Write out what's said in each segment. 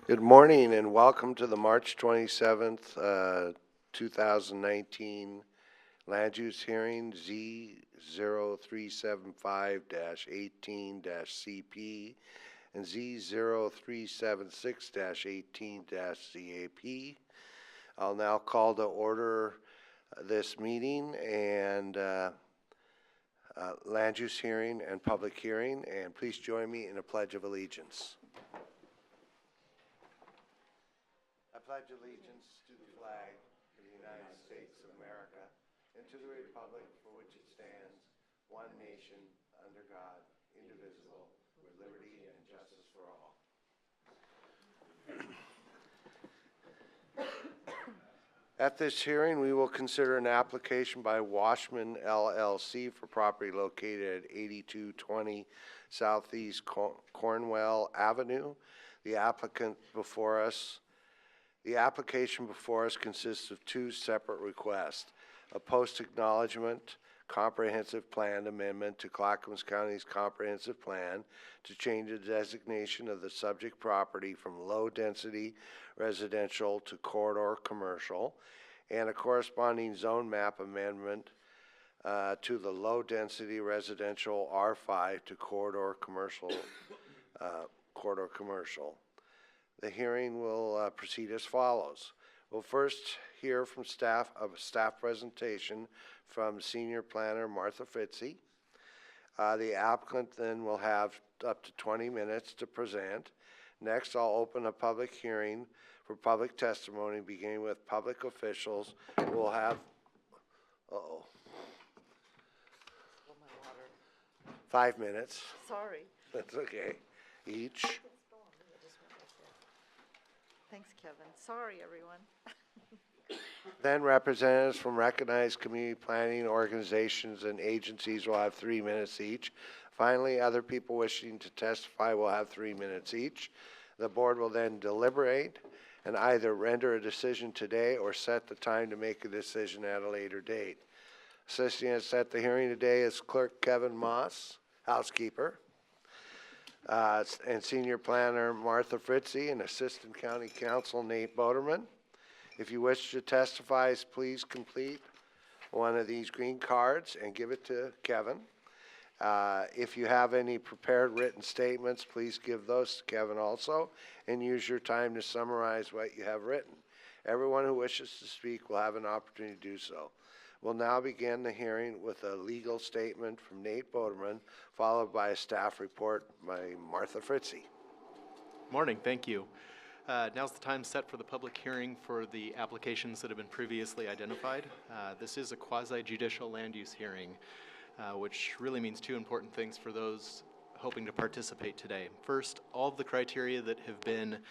Good morning and welcome to the March 27th, 2019 Land Use Hearing Z0375-18-CP and Z0376-18-ZAP. I'll now call to order this meeting and land use hearing and public hearing, and please join me in a pledge of allegiance. I pledge allegiance to the flag of the United States of America and to the republic for which it stands, one nation, under God, indivisible, with liberty and justice for all. At this hearing, we will consider an application by Washman LLC for property located at 8220 Southeast Cornwell Avenue. The application before us consists of two separate requests: a post-acknowledgement comprehensive plan amendment to Clackamas County's comprehensive plan to change the designation of the subject property from low-density residential to corridor commercial, and a corresponding zone map amendment to the low-density residential R5 to corridor commercial. The hearing will proceed as follows. We'll first hear from staff of a staff presentation from Senior Planner Martha Fritzie. The applicant then will have up to 20 minutes to present. Next, I'll open a public hearing for public testimony, beginning with public officials. We'll have 5 minutes. Sorry. That's okay. Each. Thanks, Kevin. Sorry, everyone. Then representatives from recognized community planning organizations and agencies will have 3 minutes each. Finally, other people wishing to testify will have 3 minutes each. The board will then deliberate and either render a decision today or set the time to make a decision at a later date. Assisting us at the hearing today is Clerk Kevin Moss, housekeeper, and Senior Planner Martha Fritzie, and Assistant County Counsel Nate Boderman. If you wish to testify, please complete one of these green cards and give it to Kevin. If you have any prepared written statements, please give those to Kevin also, and use your time to summarize what you have written. Everyone who wishes to speak will have an opportunity to do so. We'll now begin the hearing with a legal statement from Nate Boderman, followed by a staff report by Martha Fritzie. Morning, thank you. Now's the time set for the public hearing for the applications that have been previously identified. This is a quasi-judicial land use hearing, which really means two important things for those hoping to participate today. First, all of the criteria that have been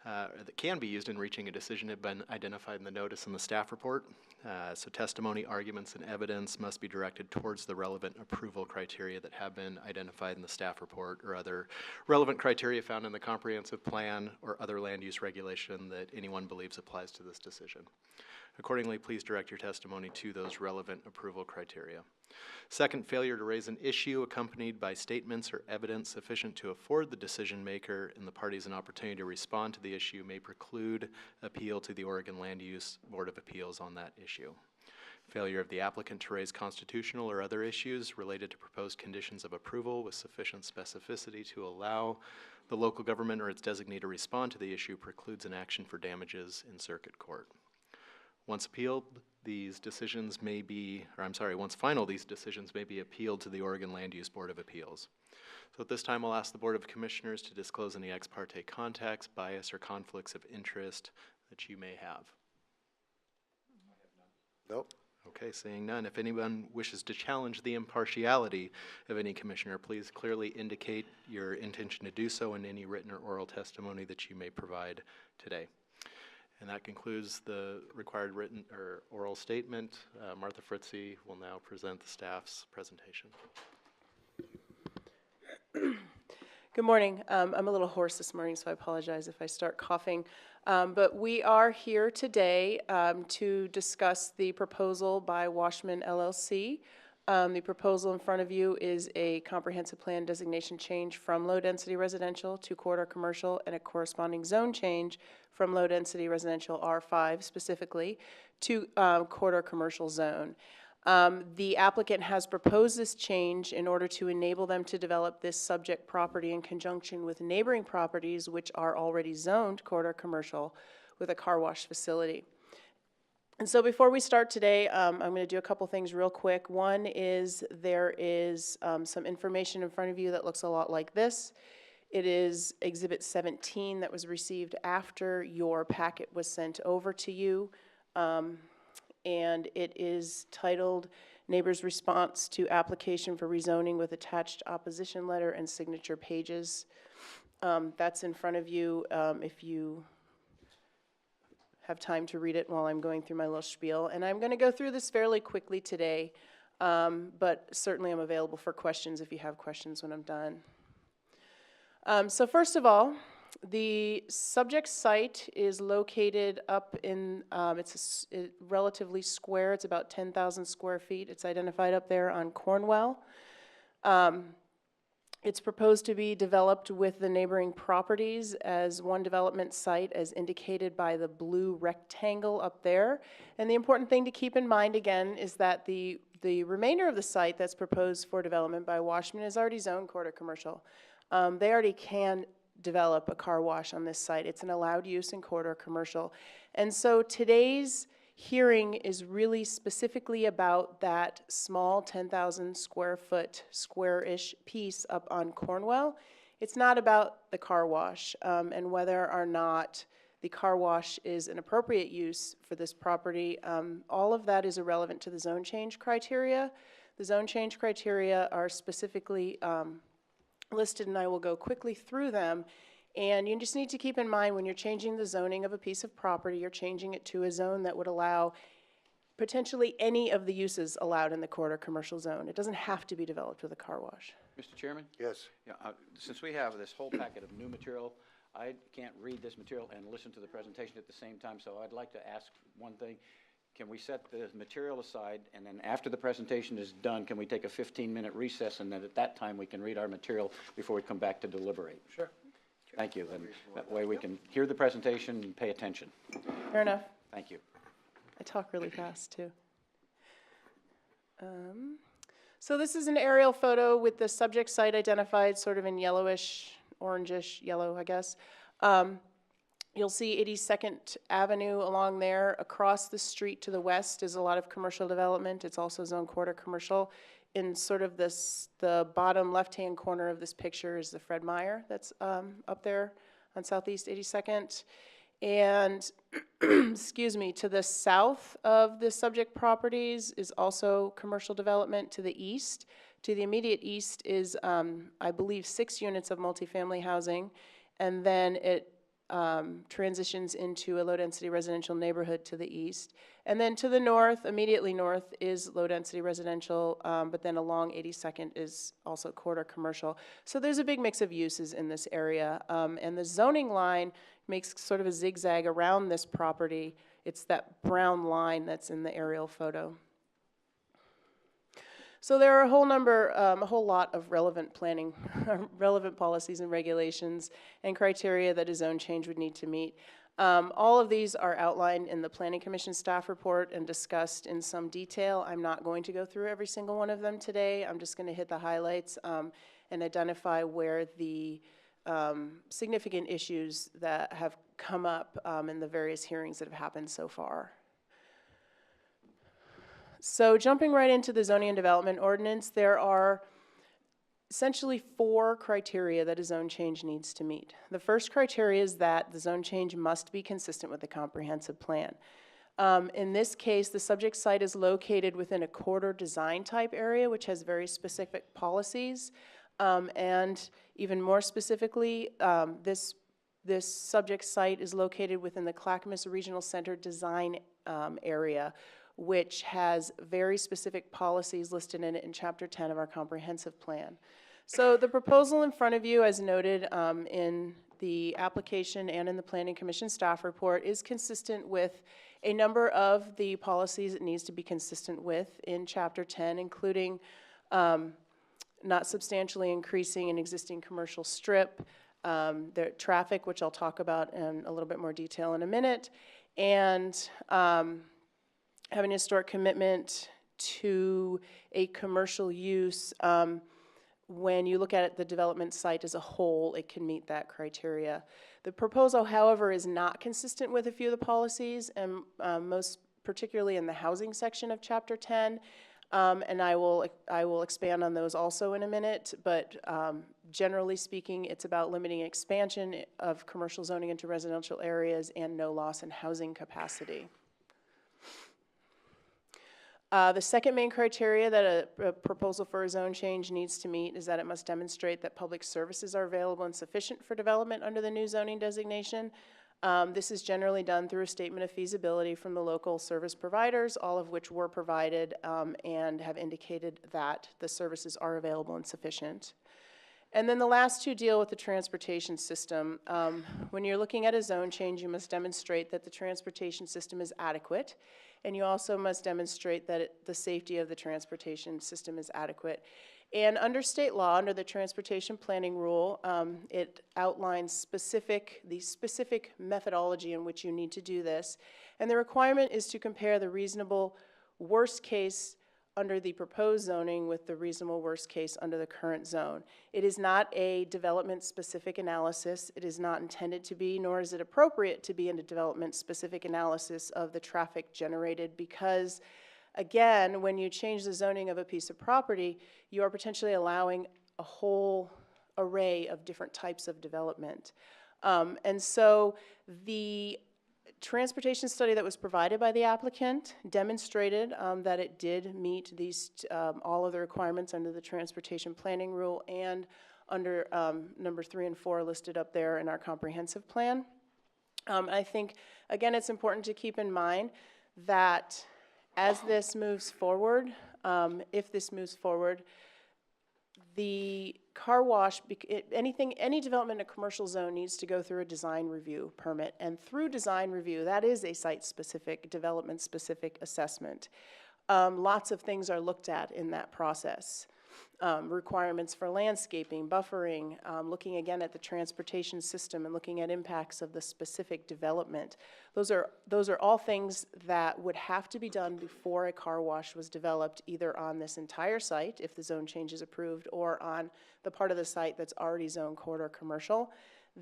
that can be used in reaching a decision have been identified in the notice and the staff report. So testimony, arguments, and evidence must be directed towards the relevant approval criteria that have been identified in the staff report or other relevant criteria found in the comprehensive plan or other land use regulation that anyone believes applies to this decision. Accordingly, please direct your testimony to those relevant approval criteria. Second, failure to raise an issue accompanied by statements or evidence sufficient to afford the decision maker and the parties an opportunity to respond to the issue may preclude appeal to the Oregon Land Use Board of Appeals on that issue. Failure of the applicant to raise constitutional or other issues related to proposed conditions of approval with sufficient specificity to allow the local government or its designee to respond to the issue precludes an action for damages in circuit court. Once appealed, these decisions may be, once final, these decisions may be appealed to the Oregon Land Use Board of Appeals. So at this time, I'll ask the Board of Commissioners to disclose any ex parte contacts, bias, or conflicts of interest that you may have. I have none. Nope. Okay, seeing none. If anyone wishes to challenge the impartiality of any commissioner, please clearly indicate your intention to do so in any written or oral testimony that you may provide today. And that concludes the required written or oral statement. Martha Fritzie will now present the staff's presentation. Good morning. I'm a little hoarse this morning, so I apologize if I start coughing. But we are here today to discuss the proposal by Washman LLC The proposal in front of you is a comprehensive plan designation change from low-density residential to corridor commercial and a corresponding zone change from low-density residential R5 specifically to corridor commercial zone. The applicant has proposed this change in order to enable them to develop this subject property in conjunction with neighboring properties which are already zoned corridor commercial with a car wash facility. And so before we start today, I'm going to do a couple things real quick. One is there is some information in front of you that looks a lot like this. It is Exhibit 17 that was received after your packet was sent over to you. And it is titled Neighbor's Response to Application for Rezoning with Attached Opposition Letter and Signature Pages. That's in front of you if you have time to read it while I'm going through my little spiel. And I'm going to go through this fairly quickly today, but certainly I'm available for questions if you have questions when I'm done. So first of all, the subject site is located up in, it's relatively square. It's about 10,000 square feet. It's identified up there on Cornwell. It's proposed to be developed with the neighboring properties as one development site as indicated by the blue rectangle up there. And the important thing to keep in mind again is that the remainder of the site that's proposed for development by Washman is already zoned corridor commercial. They already can develop a car wash on this site. It's an allowed use in corridor commercial. And so today's hearing is really specifically about that small 10,000 square foot, square-ish piece up on Cornwell. It's not about the car wash and whether or not the car wash is an appropriate use for this property. All of that is irrelevant to the zone change criteria. The zone change criteria are specifically listed, and I will go quickly through them. And you just need to keep in mind when you're changing the zoning of a piece of property, you're changing it to a zone that would allow potentially any of the uses allowed in the corridor commercial zone. It doesn't have to be developed with a car wash. Mr. Chairman? Yes. Yeah, since we have this whole packet of new material, I can't read this material and listen to the presentation at the same time, so I'd like to ask one thing. Can we set the material aside, and then after the presentation is done, can we take a 15-minute recess, and then at that time we can read our material before we come back to deliberate? Sure. Thank you. And that way we can hear the presentation and pay attention. Fair enough. Thank you. I talk really fast, too. So this is an aerial photo with the subject site identified sort of in yellowish, orangish, yellow, I guess. You'll see 82nd Avenue along there. Across the street to the west is a lot of commercial development. It's also zone corridor commercial. In sort of the bottom left-hand corner of this picture is the Fred Meyer that's up there on Southeast 82nd. And, excuse me, to the south of the subject properties is also commercial development to the east. To the immediate east is, I believe, 6 units of multifamily housing, and then it transitions into a low-density residential neighborhood to the east. And then to the north, immediately north, is low-density residential, but then along 82nd is also corridor commercial. So there's a big mix of uses in this area, and the zoning line makes sort of a zigzag around this property. It's that brown line that's in the aerial photo. So there are a whole lot of relevant planning, relevant policies and regulations and criteria that a zone change would need to meet. All of these are outlined in the Planning Commission staff report and discussed in some detail. I'm not going to go through every single one of them today. I'm just going to hit the highlights and identify where the significant issues that have come up in the various hearings that have happened so far. So jumping right into the zoning and development ordinance, there are essentially 4 criteria that a zone change needs to meet. The first criteria is that the zone change must be consistent with the comprehensive plan. In this case, the subject site is located within a corridor design type area, which has very specific policies. And even more specifically, this subject site is located within the Clackamas Regional Center design area, which has very specific policies listed in it in Chapter 10 of our comprehensive plan. So the proposal in front of you, as noted in the application and in the Planning Commission staff report is consistent with a number of the policies it needs to be consistent with in Chapter 10, including not substantially increasing an existing commercial strip, the traffic, which I'll talk about in a little bit more detail in a minute, and having a historic commitment to a commercial use. When you look at it, the development site as a whole, it can meet that criteria. The proposal, however, is not consistent with a few of the policies, and most particularly in the housing section of Chapter 10. And I will expand on those also in a minute, but generally speaking, it's about limiting expansion of commercial zoning into residential areas and no loss in housing capacity. The second main criteria that a proposal for a zone change needs to meet is that it must demonstrate that public services are available and sufficient for development under the new zoning designation. This is generally done through a statement of feasibility from the local service providers, all of which were provided and have indicated that the services are available and sufficient. And then the last two deal with the transportation system. When you're looking at a zone change, you must demonstrate that the transportation system is adequate, and you also must demonstrate that the safety of the transportation system is adequate. And under state law, under the transportation planning rule, it outlines the specific methodology in which you need to do this. And the requirement is to compare the reasonable worst case under the proposed zoning with the reasonable worst case under the current zone. It is not a development-specific analysis. It is not intended to be, nor is it appropriate to be in a development-specific analysis of the traffic generated, because again, when you change the zoning of a piece of property, you are potentially allowing a whole array of different types of development. And so the transportation study that was provided by the applicant demonstrated that it did meet these all of the requirements under the transportation planning rule and under number 3 and 4 listed up there in our comprehensive plan. I think, again, it's important to keep in mind that as this moves forward, if this moves forward, the car wash, any development in a commercial zone needs to go through a design review permit. And through design review, that is a site-specific, development-specific assessment. Lots of things are looked at in that process. Requirements for landscaping, buffering, looking again at the transportation system and looking at impacts of the specific development. Those are all things that would have to be done before a car wash was developed, either on this entire site, if the zone change is approved, or on the part of the site that's already zone corridor commercial.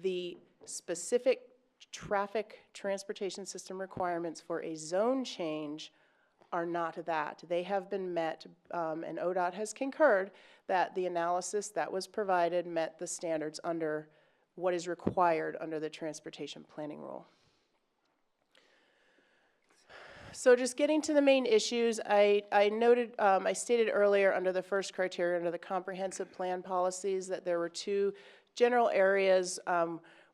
The specific traffic transportation system requirements for a zone change are not that. They have been met, and ODOT has concurred that the analysis that was provided met the standards under what is required under the transportation planning rule. So just getting to the main issues, I stated earlier under the first criteria, under the comprehensive plan policies, that there were two general areas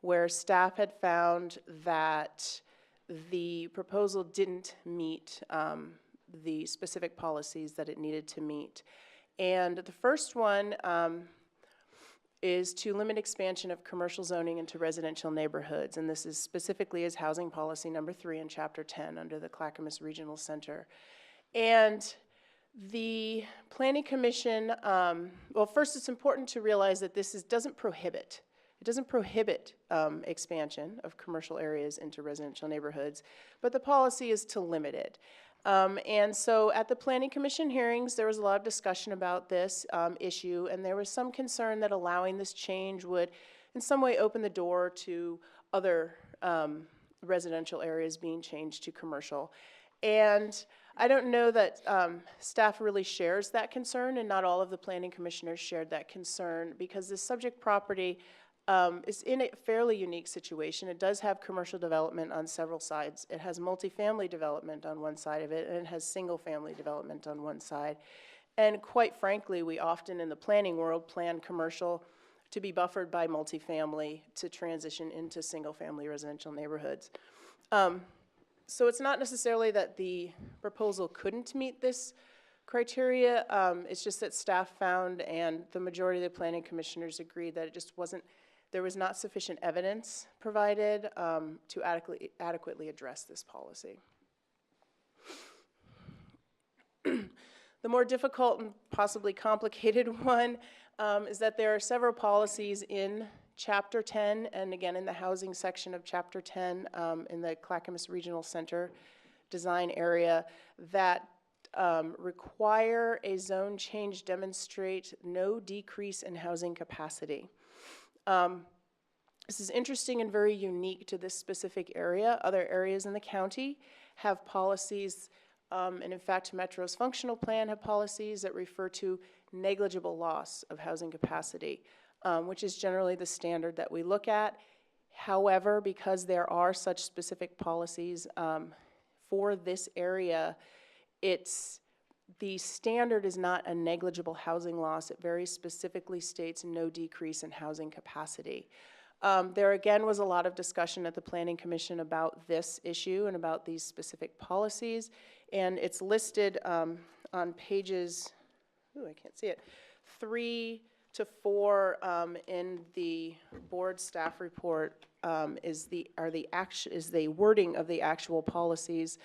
where staff had found that the proposal didn't meet the specific policies that it needed to meet. And the first one is to limit expansion of commercial zoning into residential neighborhoods. And this is specifically as housing policy number 3 in Chapter 10 under the Clackamas Regional Center. And the Planning Commission, well, first it's important to realize that this doesn't prohibit expansion of commercial areas into residential neighborhoods, but the policy is to limit it. And so at the Planning Commission hearings, there was a lot of discussion about this issue, and there was some concern that allowing this change would in some way open the door to other residential areas being changed to commercial. And I don't know that staff really shares that concern, and not all of the planning commissioners shared that concern, because this subject property is in a fairly unique situation. It does have commercial development on several sides. It has multifamily development on one side of it, and it has single-family development on one side. And quite frankly, we often in the planning world plan commercial to be buffered by multifamily to transition into single-family residential neighborhoods. So it's not necessarily that the proposal couldn't meet this criteria. It's just that staff found, and the majority of the planning commissioners agreed, that it just wasn't There was not sufficient evidence provided to adequately address this policy. The more difficult and possibly complicated one is that there are several policies in Chapter 10, and again in the housing section of Chapter 10 in the Clackamas Regional Center design area that require a zone change demonstrate no decrease in housing capacity. This is interesting and very unique to this specific area. Other areas in the county have policies, and in fact, Metro's functional plan have policies that refer to negligible loss of housing capacity, which is generally the standard that we look at. However, because there are such specific policies for this area, the standard is not a negligible housing loss. It very specifically states no decrease in housing capacity. There again was a lot of discussion at the Planning Commission about this issue and about these specific policies, and it's listed on pages, I can't see it, 3 to 4 in the board staff report is the wording of the actual policies.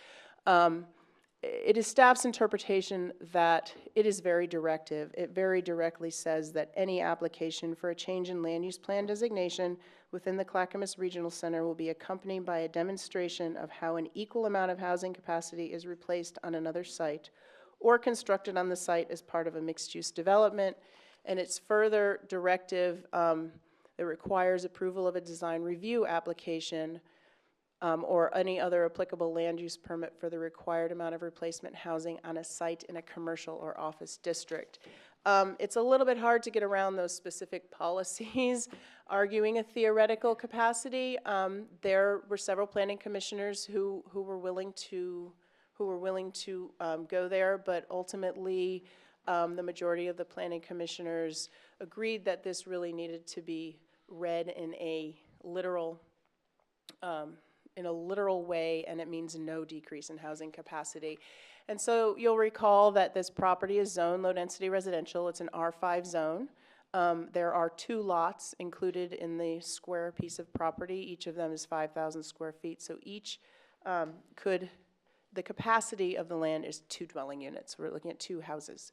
It is staff's interpretation that it is very directive. It very directly says that any application for a change in land use plan designation within the Clackamas Regional Center will be accompanied by a demonstration of how an equal amount of housing capacity is replaced on another site or constructed on the site as part of a mixed-use development. And it's further directive that requires approval of a design review application or any other applicable land use permit for the required amount of replacement housing on a site in a commercial or office district. It's a little bit hard to get around those specific policies arguing a theoretical capacity. There were several planning commissioners who were willing to go there, but ultimately the majority of the planning commissioners agreed that this really needed to be read in a literal way, and it means no decrease in housing capacity. And so you'll recall that this property is zoned low-density residential. It's an R5 zone. There are 2 lots included in the square piece of property. Each of them is 5,000 square feet. So each the capacity of the land is 2 dwelling units. We're looking at 2 houses.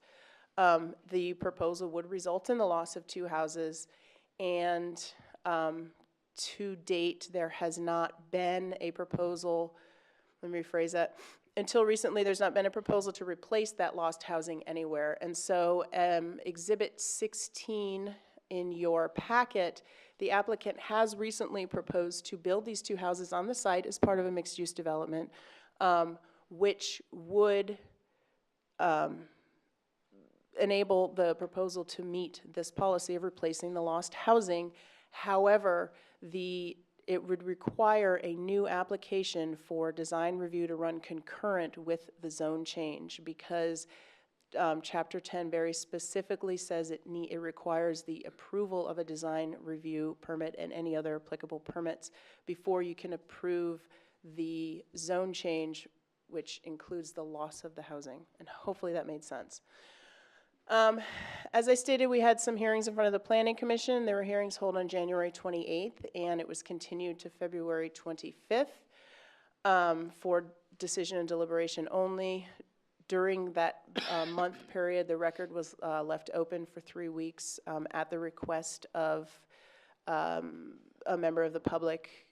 The proposal would result in the loss of 2 houses, and to date, there has not been a proposal, let me rephrase that, until recently there's not been a proposal to replace that lost housing anywhere. And so Exhibit 16 in your packet, the applicant has recently proposed to build these 2 houses on the site as part of a mixed-use development, which would enable the proposal to meet this policy of replacing the lost housing. However, it would require a new application for design review to run concurrent with the zone change because Chapter 10 very specifically says it requires the approval of a design review permit and any other applicable permits before you can approve the zone change, which includes the loss of the housing. And hopefully that made sense. As I stated, we had some hearings in front of the Planning Commission. There were hearings held on January 28th, and it was continued to February 25th for decision and deliberation only. During that month period, the record was left open for 3 weeks at the request of a member of the public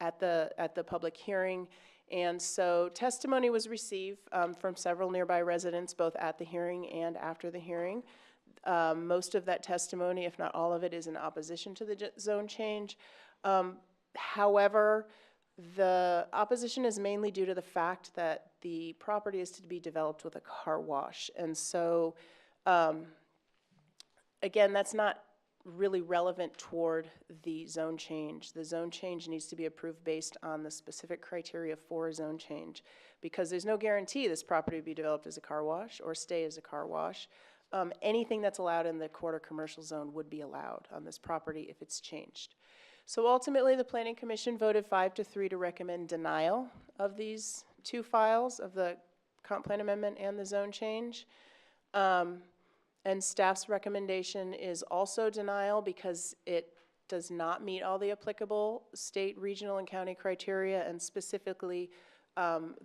at the public hearing. And so testimony was received from several nearby residents, both at the hearing and after the hearing. Most of that testimony, if not all of it, is in opposition to the zone change. However, the opposition is mainly due to the fact that the property is to be developed with a car wash. And so, again, that's not really relevant toward the zone change. The zone change needs to be approved based on the specific criteria for a zone change because there's no guarantee this property will be developed as a car wash or stay as a car wash. Anything that's allowed in the quarter commercial zone would be allowed on this property if it's changed. So ultimately, the Planning Commission voted 5-3 to recommend denial of these 2 files of the comp plan amendment and the zone change. And staff's recommendation is also denial because it does not meet all the applicable state, regional, and county criteria, and specifically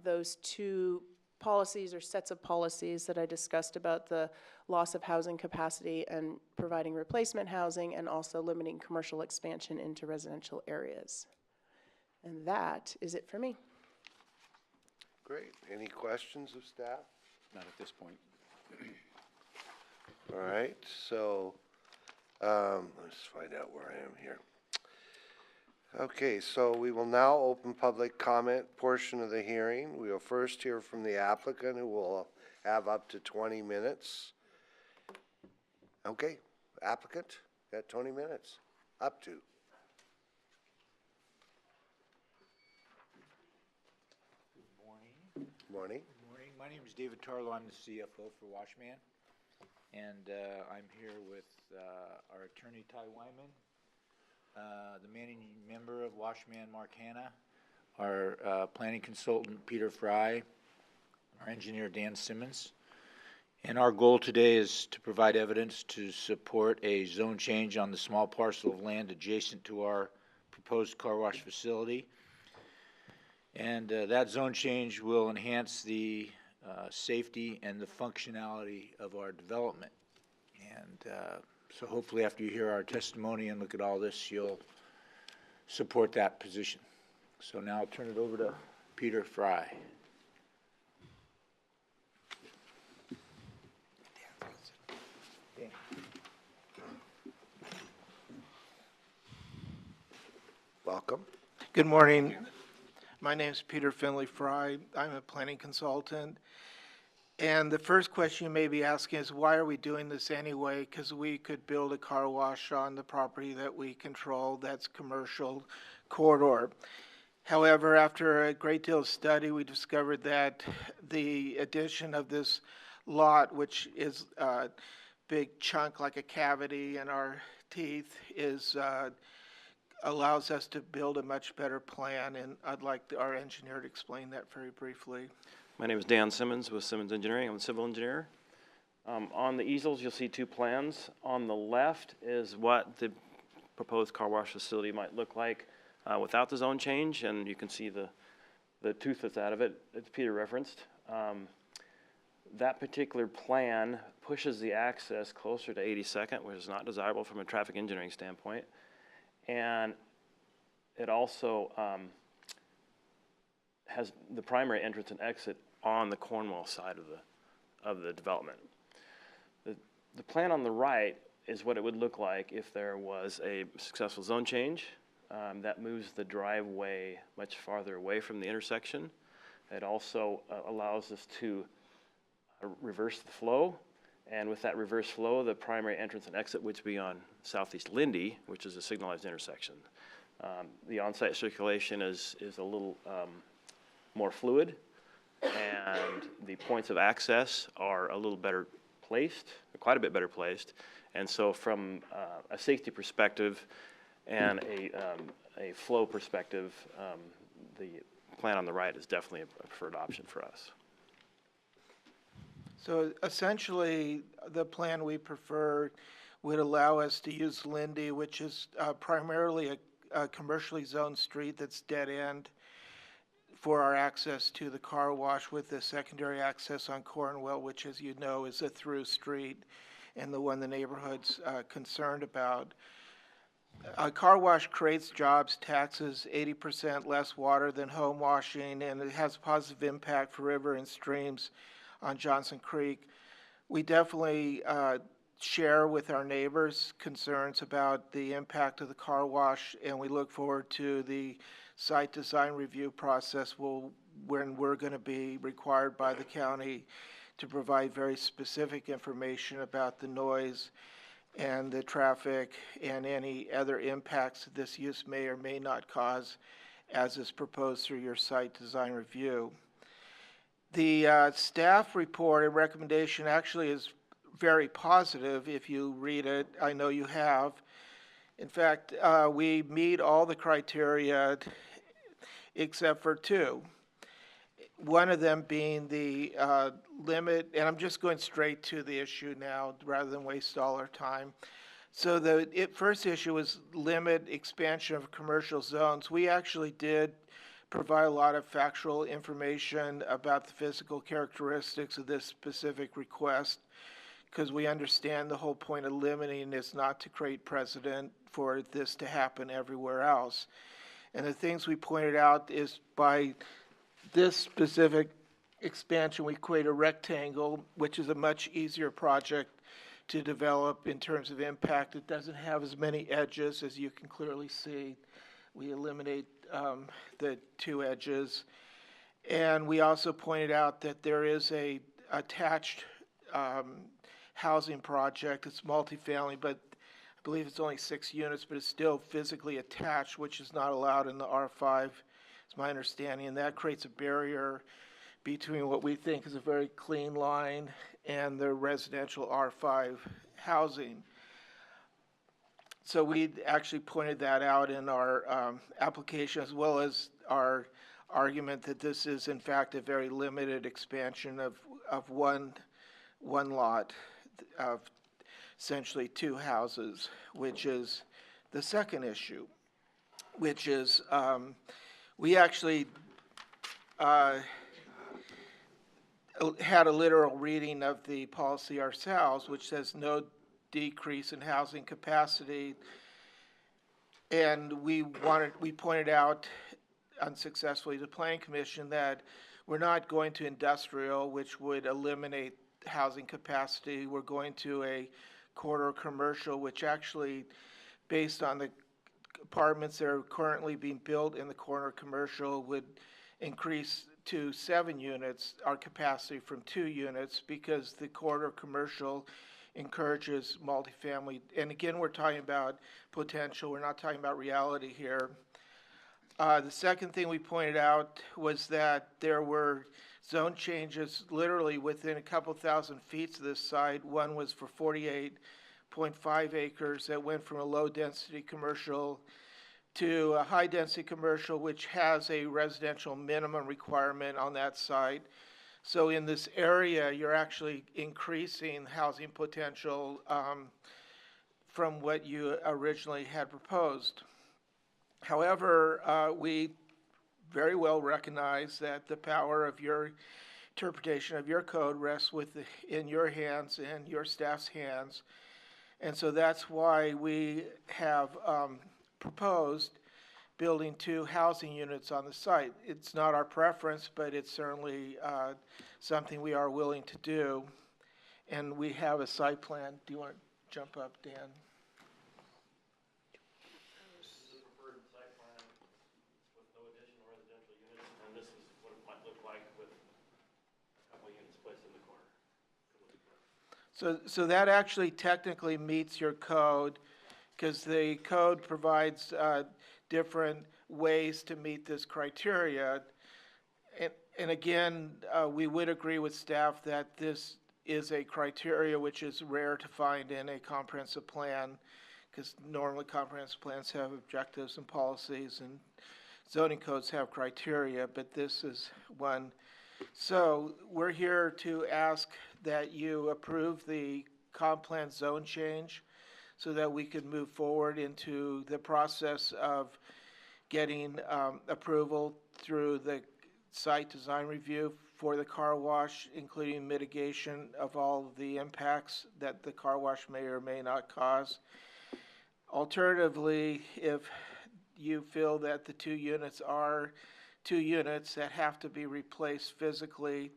those two policies or sets of policies that I discussed about the loss of housing capacity and providing replacement housing, and also limiting commercial expansion into residential areas. And that is it for me. Great. Any questions of staff? Not at this point. All right, so, let's find out where I am here. Okay, so we will now open public comment portion of the hearing. We will first hear from the applicant, who will have up to 20 minutes. Okay, applicant, got 20 minutes, up to. Morning. Good morning. My name is David Tarlow. I'm the CFO for Washman. And I'm here with our attorney, Ty Wyman, the managing member of Washman, Mark Hanna, our planning consultant, Peter Fry, our engineer, Dan Simmons. And our goal today is to provide evidence to support a zone change on the small parcel of land adjacent to our proposed car wash facility. And that zone change will enhance the safety and the functionality of our development. And so hopefully after you hear our testimony and look at all this, you'll support that position. So now I'll turn it over to Peter Fry. Welcome. Good morning. My name is Peter Finley Fry. I'm a planning consultant. And the first question you may be asking is, why are we doing this anyway? Because we could build a car wash on the property that we control, that's commercial corridor. However, after a great deal of study, we discovered that the addition of this lot, which is a big chunk like a cavity in our teeth, allows us to build a much better plan, and I'd like our engineer to explain that very briefly. My name is Dan Simmons with Simmons Engineering. I'm a civil engineer. On the easels, you'll see two plans. On the left is what the proposed car wash facility might look like without the zone change, and you can see the tooth that's out of it, as Peter referenced. That particular plan pushes the access closer to 82nd, which is not desirable from a traffic engineering standpoint. And it also has the primary entrance and exit on the Cornwall side of the development. The plan on the right is what it would look like if there was a successful zone change that moves the driveway much farther away from the intersection. It also allows us to reverse the flow. And with that reverse flow, the primary entrance and exit would be on Southeast Lindy, which is a signalized intersection. The on-site circulation is a little more fluid, and the points of access are a little better placed, quite a bit better placed. And so from a safety perspective and a flow perspective, the plan on the right is definitely a preferred option for us. So essentially, the plan we prefer would allow us to use Lindy, which is primarily a commercially zoned street that's dead end, for our access to the car wash, with the secondary access on Cornwall, which, as you know, is a through street and the one the neighborhood's concerned about. A car wash creates jobs, taxes 80% less water than home washing, and it has a positive impact for river and streams on Johnson Creek. We definitely share with our neighbors concerns about the impact of the car wash, and we look forward to the site design review process when we're going to be required by the county to provide very specific information about the noise and the traffic and any other impacts this use may or may not cause, as is proposed through your site design review. The staff report and recommendation actually is very positive if you read it. I know you have. In fact, we meet all the criteria except for two. One of them being the limit, and I'm just going straight to the issue now rather than waste all our time. So the first issue was limit expansion of commercial zones. We actually did provide a lot of factual information about the physical characteristics of this specific request, because we understand the whole point of limiting is not to create precedent for this to happen everywhere else. And the things we pointed out is by this specific expansion, we create a rectangle, which is a much easier project to develop in terms of impact. It doesn't have as many edges, as you can clearly see. We eliminate the two edges. And we also pointed out that there is a attached housing project. It's multifamily, but I believe it's only 6 units, but it's still physically attached, which is not allowed in the R5, is my understanding. And that creates a barrier between what we think is a very clean line and the residential R5 housing. So we actually pointed that out in our application, as well as our argument that this is in fact a very limited expansion of one lot of essentially 2 houses, which is the second issue, which is we actually had a literal reading of the policy ourselves, which says no decrease in housing capacity. And we pointed out unsuccessfully to the Planning Commission that we're not going to industrial, which would eliminate housing capacity. We're going to a corridor commercial, which actually, based on the apartments that are currently being built in the corridor commercial, would increase to 7 units, our capacity from 2 units, because the corridor commercial encourages multifamily. And again, we're talking about potential, we're not talking about reality here. The second thing we pointed out was that there were zone changes literally within a couple thousand feet of this site. One was for 48.5 acres that went from a low-density commercial to a high-density commercial, which has a residential minimum requirement on that site. So in this area, you're actually increasing housing potential from what you originally had proposed. However, we very well recognize that the power of your interpretation of your code rests in your hands and your staff's hands. And so that's why we have proposed building 2 housing units on the site. It's not our preference, but it's certainly something we are willing to do. And we have a site plan. Do you want to jump up, Dan? And this is what it might look like with a couple units placed in the corner. So that actually technically meets your code, because the code provides different ways to meet this criteria. And again, we would agree with staff that this is a criteria which is rare to find in a comprehensive plan, because normally comprehensive plans have objectives and policies, and zoning codes have criteria, but this is one. So we're here to ask that you approve the comp plan zone change so that we can move forward into the process of getting approval through the site design review for the car wash, including mitigation of all of the impacts that the car wash may or may not cause. Alternatively, if you feel that the 2 units are 2 units that have to be replaced physically,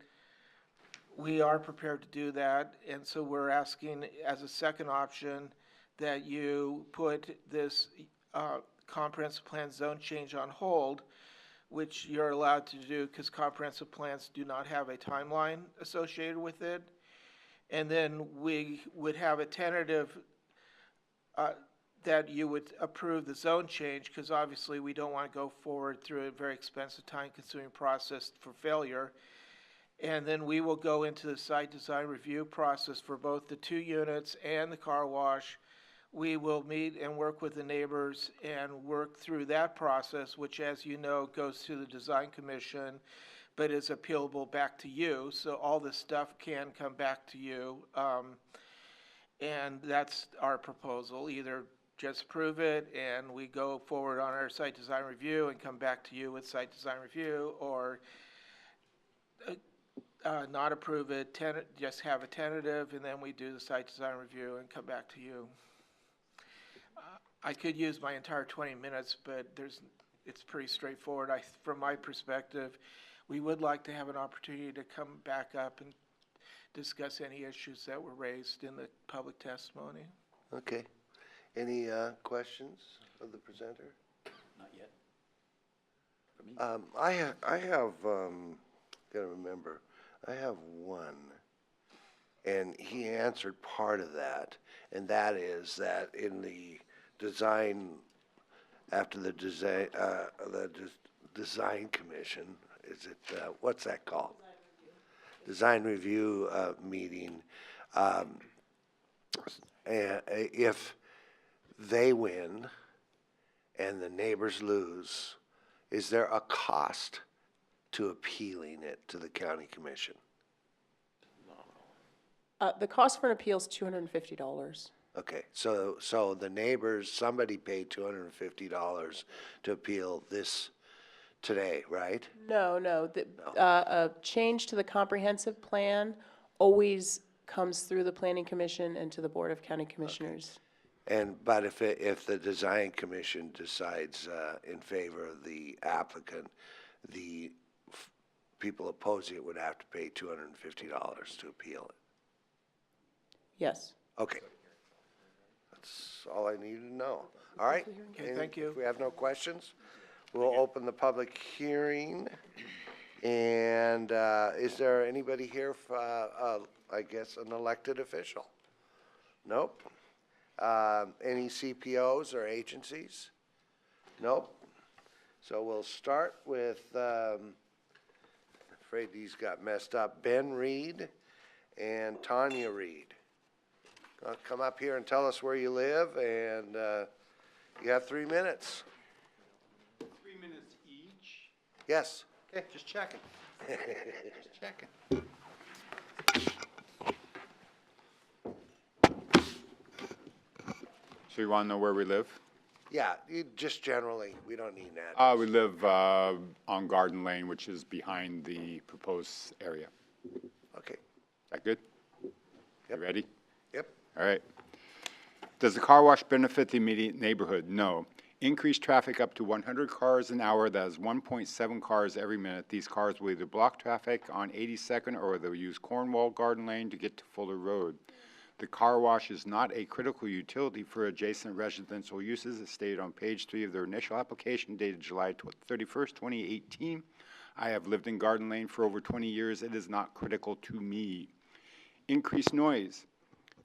we are prepared to do that. And so we're asking as a second option that you put this comprehensive plan zone change on hold, which you're allowed to do because comprehensive plans do not have a timeline associated with it. And then we would have a tentative that you would approve the zone change, because obviously we don't want to go forward through a very expensive, time-consuming process for failure. And then we will go into the site design review process for both the 2 units and the car wash. We will meet and work with the neighbors and work through that process, which, as you know, goes to the design commission, but is appealable back to you. So all this stuff can come back to you. And that's our proposal, either just approve it and we go forward on our site design review and come back to you with site design review, or not approve it, just have a tentative, and then we do the site design review and come back to you. I could use my entire 20 minutes, but it's pretty straightforward. From my perspective, we would like to have an opportunity to come back up and discuss any issues that were raised in the public testimony. Okay. Any questions of the presenter? Not yet. For me? I have, gotta remember, I have one. And he answered part of that, and that is that in the design, after the design commission, is it, what's that called? Design review meeting, and if they win and the neighbors lose, is there a cost to appealing it to the county commission? The cost for an appeal is $250. Okay, so the neighbors, somebody paid $250 to appeal this today, right? No. A change to the comprehensive plan always comes through the Planning Commission and to the Board of County Commissioners. But if the design commission decides in favor of the applicant, the people opposing it would have to pay $250 to appeal it. Yes. Okay. That's all I needed to know. All right? Okay, thank you. If we have no questions, we'll open the public hearing. And is there anybody here, I guess, an elected official? Nope. Any CPOs or agencies? Nope. So we'll start with, afraid these got messed up, Ben Reed and Tanya Reed. Come up here and tell us where you live, and you have 3 minutes. 3 minutes each? Yes. Okay, just checking. Just checking. So you want to know where we live? Yeah, just generally, we don't need that. We live on Garden Lane, which is behind the proposed area. Okay. Is that good? Yep. You ready? Yep. All right. Does the car wash benefit the immediate neighborhood? No. Increased traffic up to 100 cars an hour, that is 1.7 cars every minute. These cars will either block traffic on 82nd or they'll use Cornwall Garden Lane to get to Fuller Road. The car wash is not a critical utility for adjacent residential uses, as stated on page 3 of their initial application dated July 31st, 2018. I have lived in Garden Lane for over 20 years. It is not critical to me. Increased noise.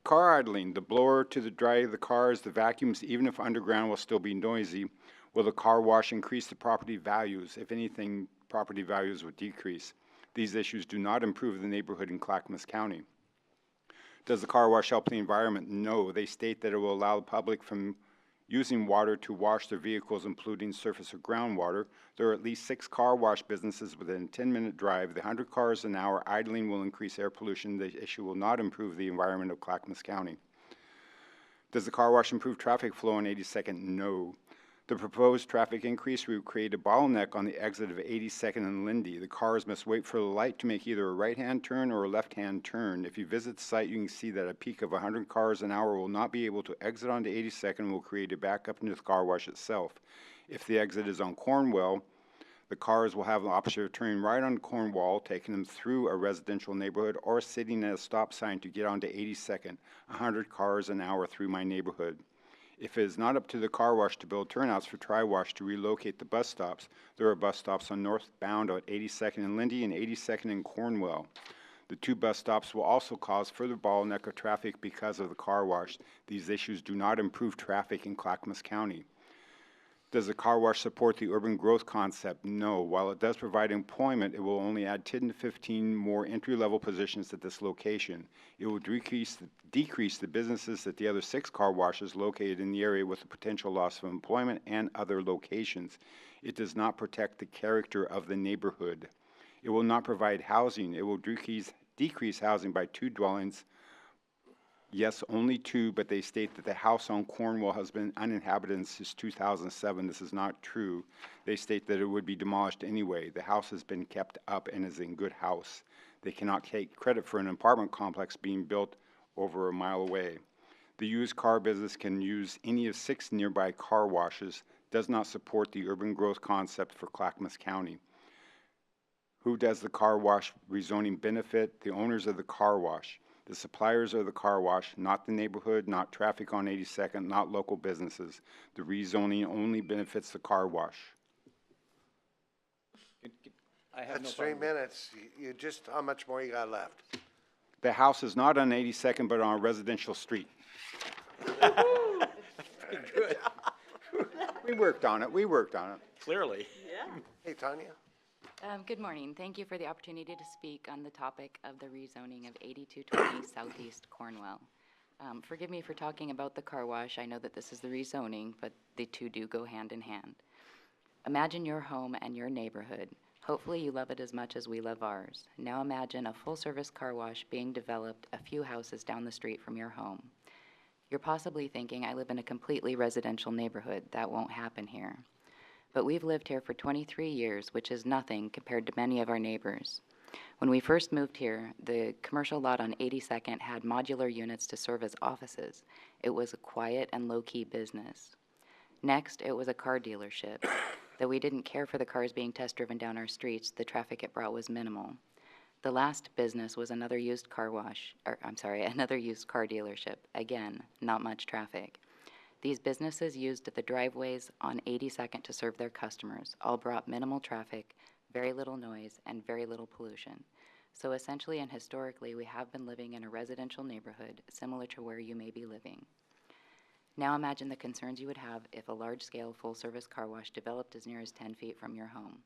Car idling, the blower to the dry the cars, the vacuums, even if underground, will still be noisy. Will the car wash increase the property values? If anything, property values would decrease. These issues do not improve the neighborhood in Clackamas County. Does the car wash help the environment? No. They state that it will allow the public from using water to wash their vehicles, including surface or groundwater. There are at least 6 car wash businesses within a 10-minute drive. The 100 cars an hour idling will increase air pollution. The issue will not improve the environment of Clackamas County. Does the car wash improve traffic flow on 82nd? No. The proposed traffic increase will create a bottleneck on the exit of 82nd and Lindy. The cars must wait for the light to make either a right-hand turn or a left-hand turn. If you visit the site, you can see that a peak of 100 cars an hour will not be able to exit onto 82nd and will create a backup into the car wash itself. If the exit is on Cornwall, the cars will have the option of turning right on Cornwall, taking them through a residential neighborhood, or sitting at a stop sign to get onto 82nd, 100 cars an hour through my neighborhood. If it is not up to the car wash to build turnouts for Tri-Wash to relocate the bus stops, there are bus stops on northbound at 82nd and Lindy and 82nd and Cornwall. The 2 bus stops will also cause further bottleneck of traffic because of the car wash. These issues do not improve traffic in Clackamas County. Does the car wash support the urban growth concept? No. While it does provide employment, it will only add 10 to 15 more entry-level positions at this location. It will decrease the businesses at the other 6 car washes located in the area with the potential loss of employment and other locations. It does not protect the character of the neighborhood. It will not provide housing. It will decrease housing by 2 dwellings Yes, only 2, but they state that the house on Cornwall has been uninhabited since 2007. This is not true. They state that it would be demolished anyway. The house has been kept up and is in good house. They cannot take credit for an apartment complex being built over a mile away. The used car business can use any of 6 nearby car washes, does not support the urban growth concept for Clackamas County. Who does the car wash rezoning benefit? The owners of the car wash. The suppliers of the car wash, not the neighborhood, not traffic on 82nd, not local businesses. The rezoning only benefits the car wash. I have no That's 3 problem. minutes. You just, how much more you got left? The house is not on 82nd, but on a residential street. Good, We worked on it, we worked on it. clearly. Hey, Tanya? Good morning. Thank you for the opportunity to speak on the topic of the rezoning of 8220 Southeast Cornwall. Forgive me for talking about the car wash. I know that this is the rezoning, but the two do go hand in hand. Imagine your home and your neighborhood. Hopefully you love it as much as we love ours. Now imagine a full-service car wash being developed a few houses down the street from your home. You're possibly thinking, I live in a completely residential neighborhood. That won't happen here. But we've lived here for 23 years, which is nothing compared to many of our neighbors. When we first moved here, the commercial lot on 82nd had modular units to serve as offices. It was a quiet and low-key business. Next, it was a car dealership. Though we didn't care for the cars being test-driven down our streets, the traffic it brought was minimal. The last business was another used car dealership. Again, not much traffic. These businesses used the driveways on 82nd to serve their customers, all brought minimal traffic, very little noise, and very little pollution. So essentially and historically, we have been living in a residential neighborhood similar to where you may be living. Now imagine the concerns you would have if a large-scale full-service car wash developed as near as 10 feet from your home.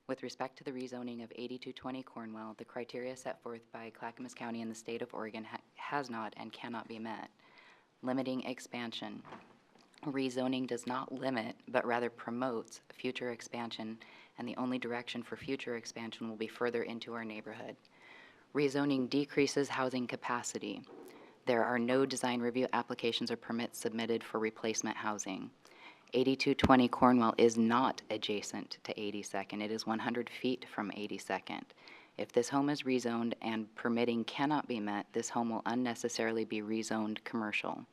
With respect to the rezoning of 8220 Cornwall, the criteria set forth by Clackamas County and the state of Oregon has not and cannot be met. Limiting expansion. Rezoning does not limit, but rather promotes future expansion, and the only direction for future expansion will be further into our neighborhood. Rezoning decreases housing capacity. There are no design review applications or permits submitted for replacement housing. 8220 Cornwall is not adjacent to 82nd. It is 100 feet from 82nd. If this home is rezoned and permitting cannot be met, this home will unnecessarily be rezoned commercial.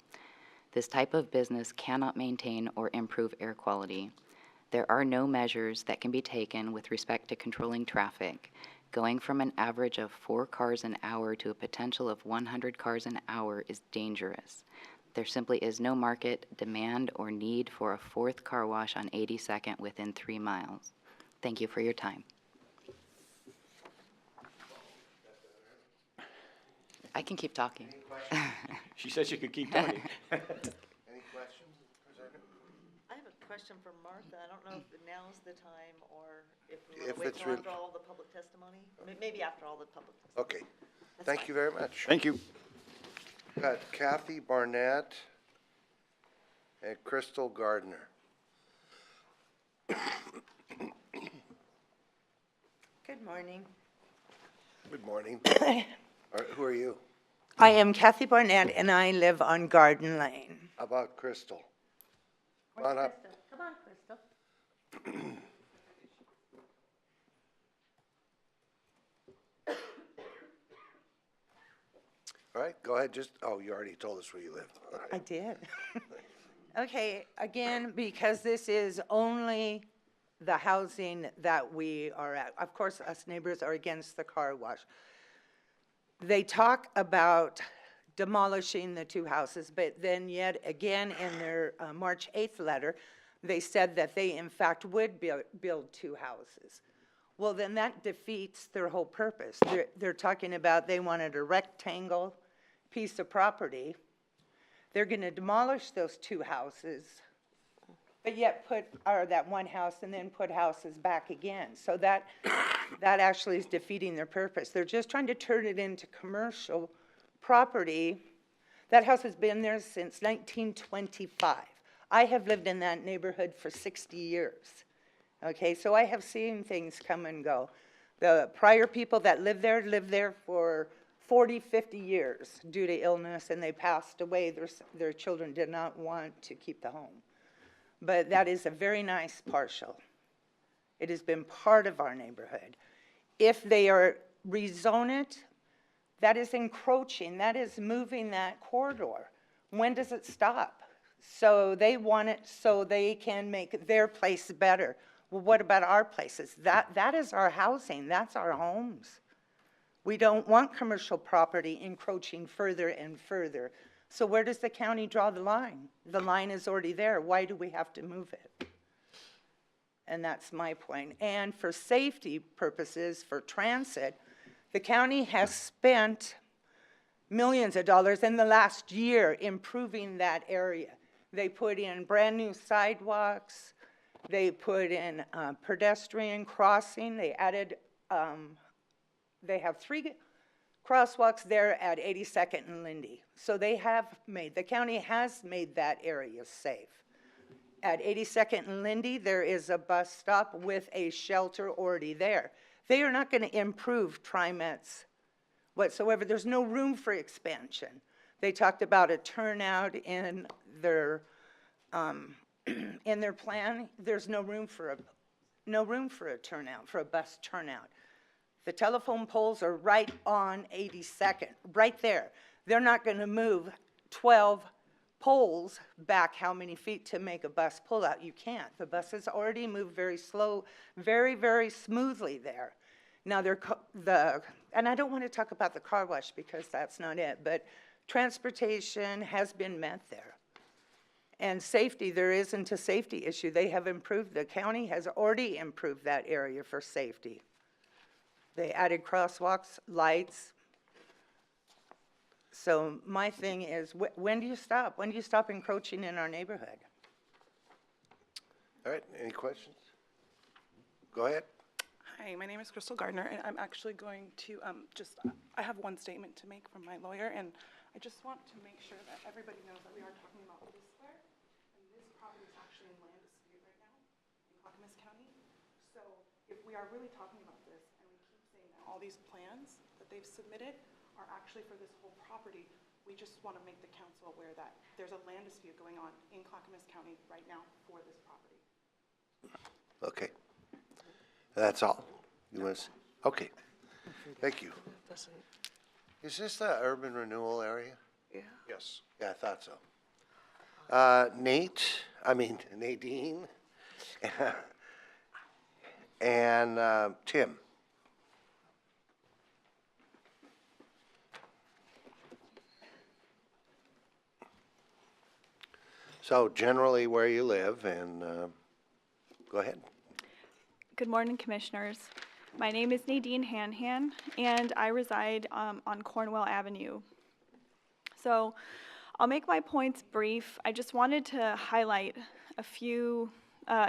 This type of business cannot maintain or improve air quality. There are no measures that can be taken with respect to controlling traffic. Going from an average of 4 cars an hour to a potential of 100 cars an hour is dangerous. There simply is no market, demand, or need for a 4th car wash on 82nd within 3 miles. Thank you for your time. I can keep talking. She said she could keep talking. Any questions? I have a question for Martha. I don't know if now's the time or if we If want to wait it's till real- after all the public testimony. Maybe after all the public testimony. Okay. Thank you very much. Thank you. Got Kathy Barnett and Crystal Gardner. Good morning. Good morning. Who are you? I am Kathy Barnett, and I live on Garden Lane. How about Crystal? Come on up. Come on, Crystal. All right, go ahead. You already told us where you live. All right. I did. Okay, again, because this is only the housing that we are at. Of course, us neighbors are against the car wash. They talk about demolishing the 2 houses, but then yet again in their March 8th letter, they said that they in fact would build 2 houses. Well, then that defeats their whole purpose. They're talking about they wanted a rectangle piece of property. They're going to demolish those 2 houses, but yet that 1 house and then put houses back again. So that actually is defeating their purpose. They're just trying to turn it into commercial property. That house has been there since 1925. I have lived in that neighborhood for 60 years. Okay, so I have seen things come and go. The prior people that lived there for 40, 50 years due to illness, and they passed away. Their children did not want to keep the home. But that is a very nice partial. It has been part of our neighborhood. If they are rezone it, that is encroaching, that is moving that corridor. When does it stop? So they want it so they can make their place better. Well, what about our places? That is our housing, that's our homes. We don't want commercial property encroaching further and further. So where does the county draw the line? The line is already there. Why do we have to move it? And that's my point. And for safety purposes, for transit, the county has spent millions of dollars in the last year improving that area. They put in brand new sidewalks. They put in pedestrian crossing. They added, they have 3 crosswalks there at 82nd and Lindy. So they have made, the county has made that area safe. At 82nd and Lindy, there is a bus stop with a shelter already there. They are not going to improve TriMet's whatsoever. There's no room for expansion. They talked about a turnout in their plan. There's no room for a turnout, for a bus turnout. The telephone poles are right on 82nd, right there. They're not going to move 12 poles back how many feet to make a bus pull out. You can't. The buses already move very slow, very, very smoothly there. Now, and I don't want to talk about the car wash because that's not it, but transportation has been met there. And safety, there isn't a safety issue. They have improved, the county has already improved that area for safety. They added crosswalks, lights. So my thing is, when do you stop? When do you stop encroaching in our neighborhood? All right, any questions? Go ahead. Hi, my name is Crystal Gardner, and I'm actually going to I have one statement to make from my lawyer, and I just want to make sure that everybody knows that we are talking about this square, and this property is actually in land dispute right now in Clackamas County. So if we are really talking about this, and we keep saying that all these plans that they've submitted are actually for this whole property, we just want to make the council aware that there's a land dispute going on in Clackamas County right now for this property. Okay. That's all. You want to say? Okay. Thank you. Is this the urban renewal area? Yeah. Yes. Yeah, I thought so. Nadine, and Tim. So generally where you live, and go ahead. Good morning, Commissioners. My name is Nadine Hanhan, and I reside on Cornwell Avenue. So I'll make my points brief. I just wanted to highlight a few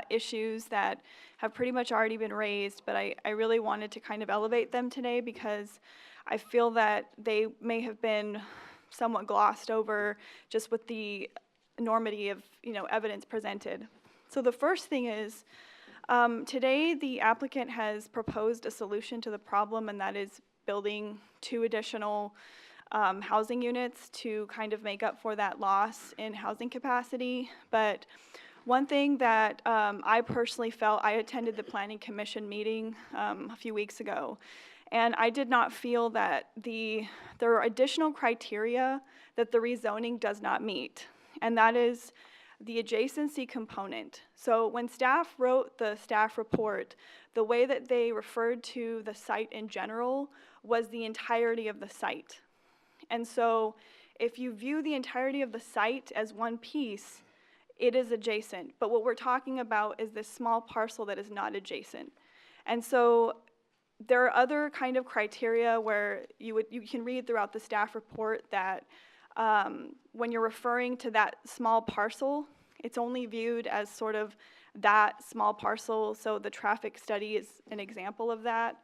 issues that have pretty much already been raised, but I really wanted to kind of elevate them today because I feel that they may have been somewhat glossed over just with the enormity of evidence presented. So the first thing is, today, the applicant has proposed a solution to the problem, and that is building 2 additional housing units to kind of make up for that loss in housing capacity. But one thing that I personally felt, I attended the Planning Commission meeting a few weeks ago, and I did not feel that there are additional criteria that the rezoning does not meet, and that is the adjacency component. So when staff wrote the staff report, the way that they referred to the site in general was the entirety of the site. And so if you view the entirety of the site as one piece, it is adjacent. But what we're talking about is this small parcel that is not adjacent. And so there are other kind of criteria where you can read throughout the staff report that when you're referring to that small parcel, it's only viewed as sort of that small parcel, so the traffic study is an example of that.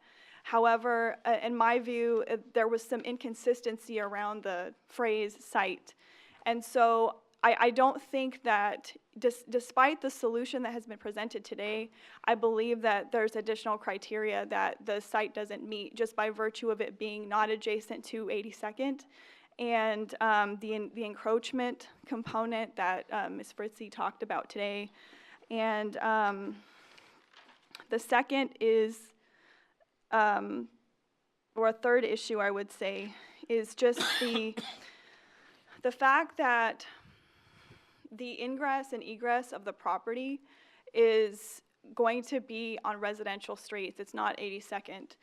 However, in my view, there was some inconsistency around the phrase site. And so I don't think that, despite the solution that has been presented today, I believe that there's additional criteria that the site doesn't meet just by virtue of it being not adjacent to 82nd. And the encroachment component that Ms. Fritzy talked about today. And the second is, or a third issue I would say, is just the fact that the ingress and egress of the property is going to be on residential streets. It's not 82nd.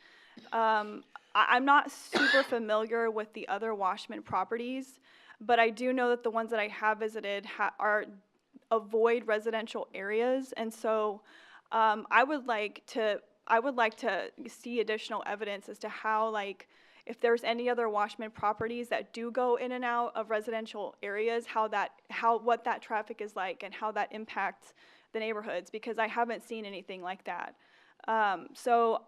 I'm not super familiar with the other Washman properties, but I do know that the ones that I have visited avoid residential areas, and so I would like to see additional evidence as to how, like, if there's any other Washman properties that do go in and out of residential areas, what that traffic is like and how that impacts the neighborhoods, because I haven't seen anything like that. So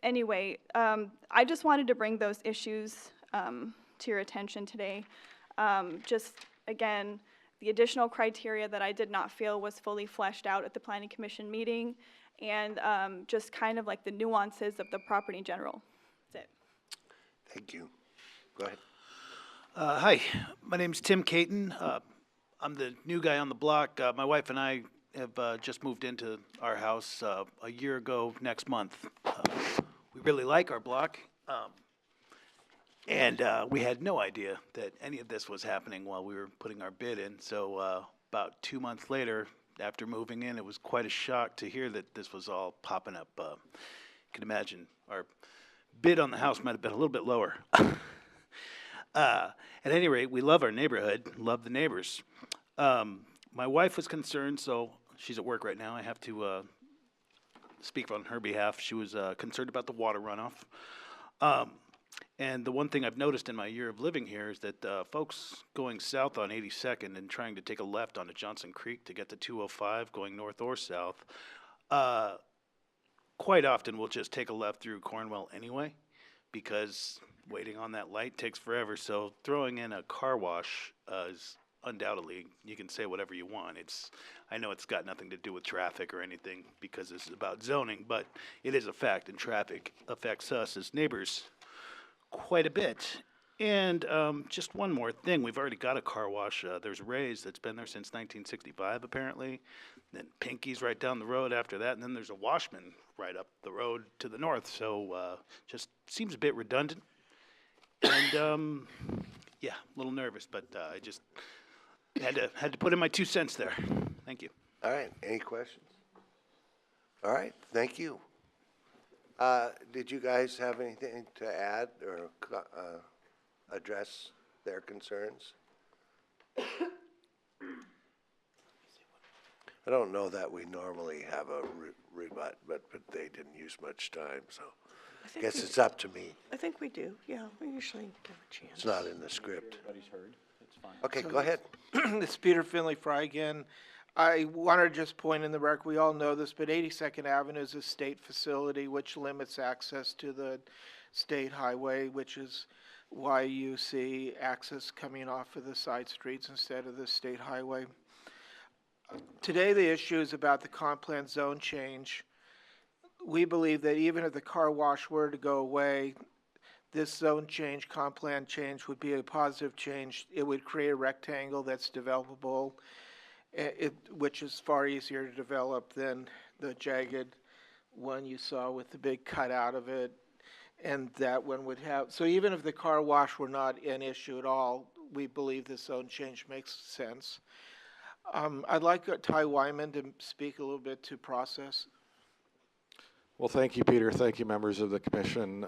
anyway, I just wanted to bring those issues to your attention today. Just, again, the additional criteria that I did not feel was fully fleshed out at the Planning Commission meeting, and just kind of like the nuances of the property in general. That's it. Thank you. Go ahead. Hi, my name's Tim Caton. I'm the new guy on the block. My wife and I have just moved into our house a year ago next month. We really like our block, and we had no idea that any of this was happening while we were putting our bid in. So about 2 months later, after moving in, it was quite a shock to hear that this was all popping up. You can imagine our bid on the house might have been a little bit lower. At any rate, we love our neighborhood, love the neighbors. My wife was concerned, so she's at work right now. I have to speak on her behalf. She was concerned about the water runoff. And the one thing I've noticed in my year of living here is that folks going south on 82nd and trying to take a left onto Johnson Creek to get to 205 going north or south, quite often we'll just take a left through Cornwell anyway, because waiting on that light takes forever. So throwing in a car wash is undoubtedly, you can say whatever you want. I know it's got nothing to do with traffic or anything because this is about zoning, but it is a fact, and traffic affects us as neighbors quite a bit. And just one more thing, we've already got a car wash. There's Ray's that's been there since 1965 apparently. Then Pinky's right down the road after that, and then there's a Washman right up the road to the north. So just seems a bit redundant. And yeah, a little nervous, but I just had to put in my 2 cents there. Thank you. All right, any questions? All right, thank you. Did you guys have anything to add or address their concerns? I don't know that we normally have a rebut, but they didn't use much time, so I guess it's up to me. I think we do, yeah, we usually give a chance. It's not in the script. Everybody's heard, it's fine. Okay, go ahead. It's Peter Finley Fry again. I want to just point in the record, we all know this, but 82nd Avenue is a state facility which limits access to the state highway, which is why you see access coming off of the side streets instead of the state highway. Today the issue is about the comp plan zone change. We believe that even if the car wash were to go away, this zone change, comp plan change, would be a positive change. It would create a rectangle that's developable, which is far easier to develop than the jagged one you saw with the big cutout of it, and that one would have. So even if the car wash were not an issue at all, we believe this zone change makes sense. I'd like Ty Wyman to speak a little bit to process. Well, thank you, Peter. Thank you, members of the commission.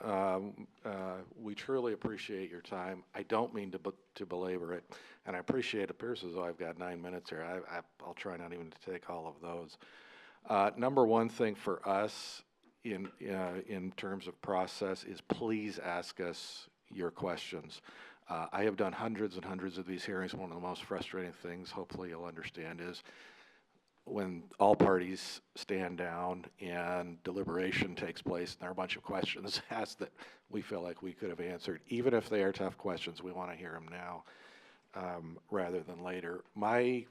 We truly appreciate your time. I don't mean to belabor it, and I appreciate it appears as though I've got 9 minutes here. I'll try not even to take all of those. Number one thing for us in terms of process is please ask us your questions. I have done hundreds and hundreds of these hearings. One of the most frustrating things, hopefully you'll understand, is when all parties stand down and deliberation takes place and there are a bunch of questions asked that we feel like we could have answered. Even if they are tough questions, we want to hear them now. rather than later. My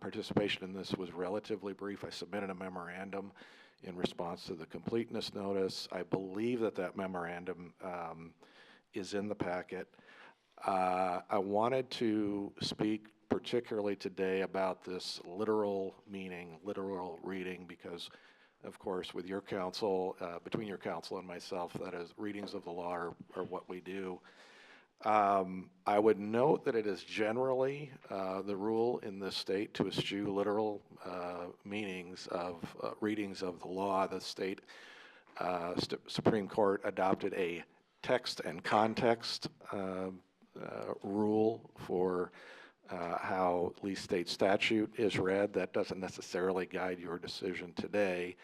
participation in this was relatively brief. I submitted a memorandum in response to the completeness notice. I believe that that memorandum is in the packet. I wanted to speak particularly today about this literal meaning, literal reading, because of course with your counsel, between your counsel and myself, that is, readings of the law are what we do. I would note that it is generally the rule in this state to eschew literal meanings of readings of the law. The state Supreme Court adopted a text and context rule for how at least state statute is read. That doesn't necessarily guide your decision today,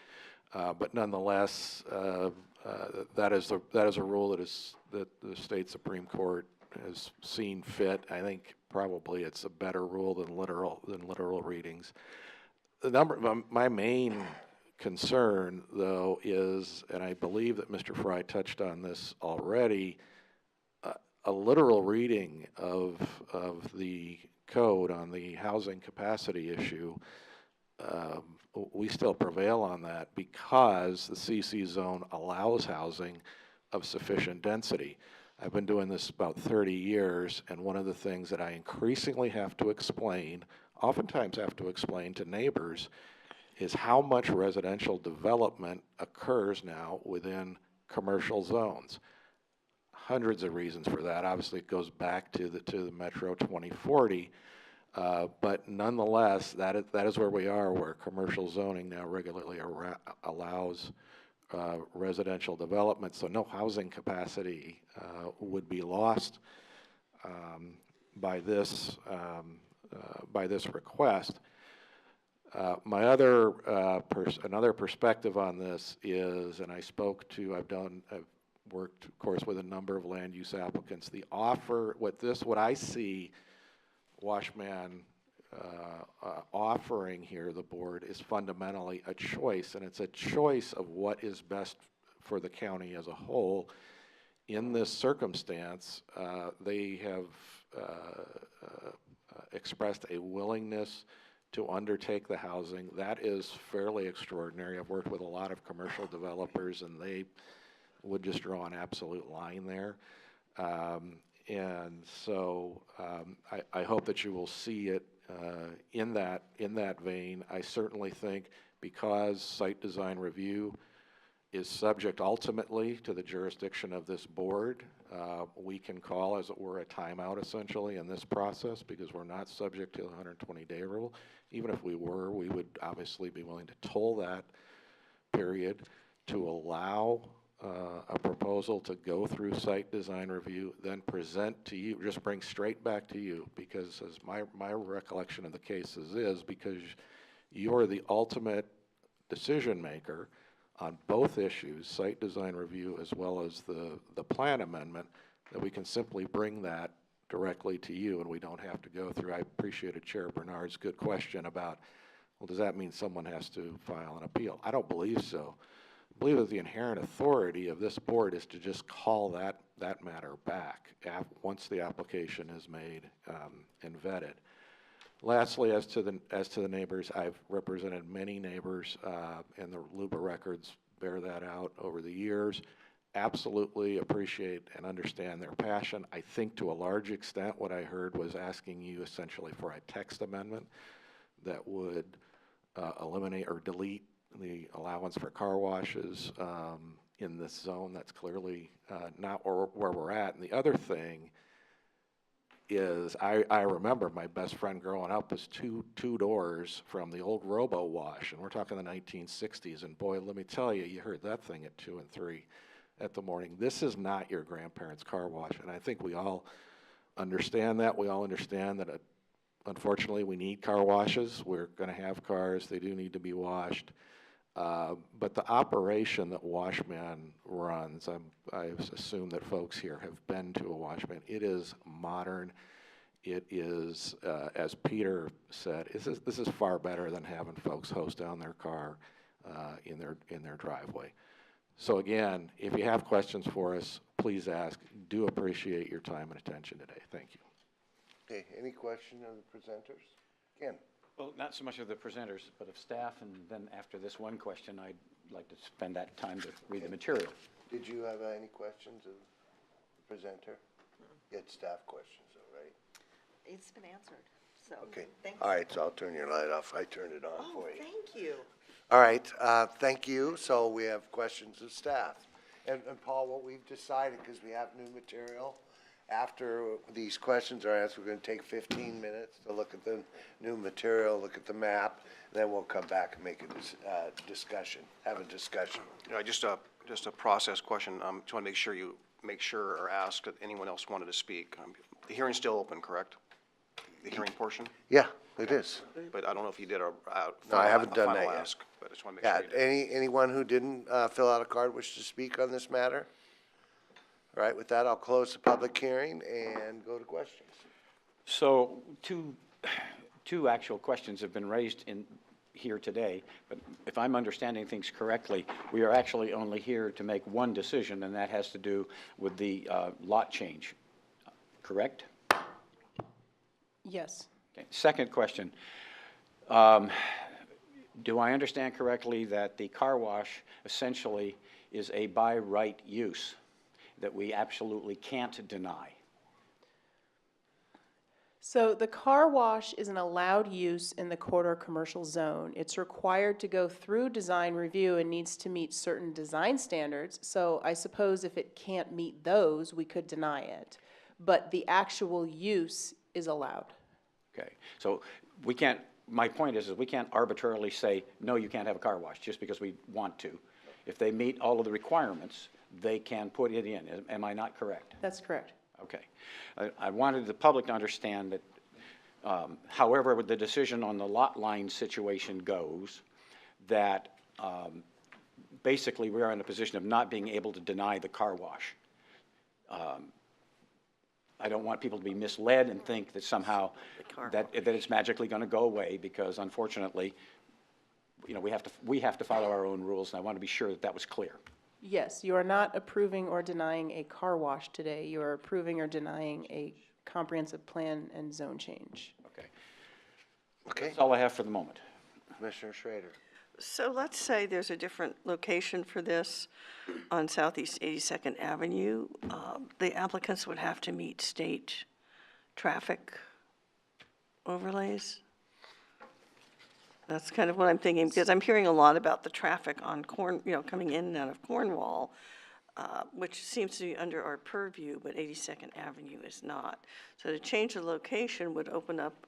but nonetheless, that is a rule that the state Supreme Court has seen fit. I think probably it's a better rule than literal readings. My main concern, though, is, and I believe that Mr. Fry touched on this already, a literal reading of the code on the housing capacity issue, we still prevail on that because the CC zone allows housing of sufficient density. I've been doing this about 30 years, and one of the things that I increasingly have to explain, oftentimes have to explain to neighbors, is how much residential development occurs now within commercial zones. Hundreds of reasons for that. Obviously, it goes back to the Metro 2040, but nonetheless, that is where we are, where commercial zoning now regularly allows residential development. So no housing capacity would be lost by this request. My another perspective on this is, and I've worked, of course, with a number of land use applicants. The offer, what I see Washman offering here, the board, is fundamentally a choice, and it's a choice of what is best for the county as a whole. In this circumstance, they have expressed a willingness to undertake the housing. That is fairly extraordinary. I've worked with a lot of commercial developers, and they would just draw an absolute line there. And so I hope that you will see it in that vein. I certainly think because site design review is subject ultimately to the jurisdiction of this board, we can call, as it were, a timeout essentially in this process because we're not subject to the 120-day rule. Even if we were, we would obviously be willing to toll that period to allow a proposal to go through site design review, then present to you, just bring straight back to you, because as my recollection of the cases is, because you're the ultimate decision maker on both issues, site design review as well as the plan amendment, that we can simply bring that directly to you and we don't have to go through. I appreciated Chair Bernard's good question about, well, does that mean someone has to file an appeal? I don't believe so. I believe that the inherent authority of this board is to just call that matter back once the application is made and vetted. Lastly, as to the neighbors, I've represented many neighbors, and the LUBA records bear that out over the years. Absolutely appreciate and understand their passion. I think to a large extent what I heard was asking you essentially for a text amendment that would eliminate or delete the allowance for car washes in this zone. That's clearly not where we're at. And the other thing is, I remember my best friend growing up was two doors from the old Robo Wash, and we're talking the 1960s, and boy, let me tell you, you heard that thing at 2 and 3 at the morning. This is not your grandparents' car wash, and I think we all understand that. We all understand that, unfortunately, we need car washes. We're going to have cars. They do need to be washed. But the operation that Washman runs, I assume that folks here have been to a Washman. It is modern. It is, as Peter said, this is far better than having folks hose down their car in their driveway. So again, if you have questions for us, please ask. Do appreciate your time and attention today. Thank you. Okay, any question of the presenters? Ken? Well, not so much of the presenters, but of staff, and then after this one question, I'd like to spend that time to read the material. Did you have any questions of the presenter? You had staff questions, though, right? It's been answered, so. Okay. Thanks. All right, so I'll turn your light off. I turned it on Oh, for you. thank you. All right, thank you. So we have questions of staff. And Paul, what we've decided, because we have new material, after these questions are answered, we're going to take 15 minutes to look at the new material, look at the map, and then we'll come back and make a discussion, have a discussion. Just a process question. Just want to make sure or ask if anyone else wanted to speak. The hearing's still open, correct? The hearing portion? Yeah, it is. But I don't know if you did No, I haven't done that final yet. ask, but I just want to make Yeah, sure you did. anyone who didn't fill out a card wish to speak on this matter? All right, with that, I'll close the public hearing and go to questions. So two actual questions have been raised in here today, but if I'm understanding things correctly, we are actually only here to make one decision, and that has to do with the lot change, correct? Yes. Okay. Second question. Do I understand correctly that the car wash essentially is a by right use that we absolutely can't deny? So the car wash is an allowed use in the corridor commercial zone. It's required to go through design review and needs to meet certain design standards. So I suppose if it can't meet those, we could deny it. But the actual use is allowed. Okay, so we can't, my point is we can't arbitrarily say, no, you can't have a car wash just because we want to. If they meet all of the requirements, they can put it in. Am I not correct? That's correct. Okay. I wanted the public to understand that however the decision on the lot line situation goes, that basically we are in a position of not being able to deny the car wash. I don't want people to be misled and think that somehow that it's magically going to go away, because unfortunately, you know, we have to follow our own rules, and I want to be sure that that was clear. Yes, you are not approving or denying a car wash today. You are approving or denying a comprehensive plan and zone change. Okay. Okay. That's all I have for the moment. Commissioner Schrader. So let's say there's a different location for this on Southeast 82nd Avenue. The applicants would have to meet state traffic overlays. That's kind of what I'm thinking, because I'm hearing a lot about the traffic on coming in and out of Cornwall, which seems to be under our purview, but 82nd Avenue is not. So to change the location would open up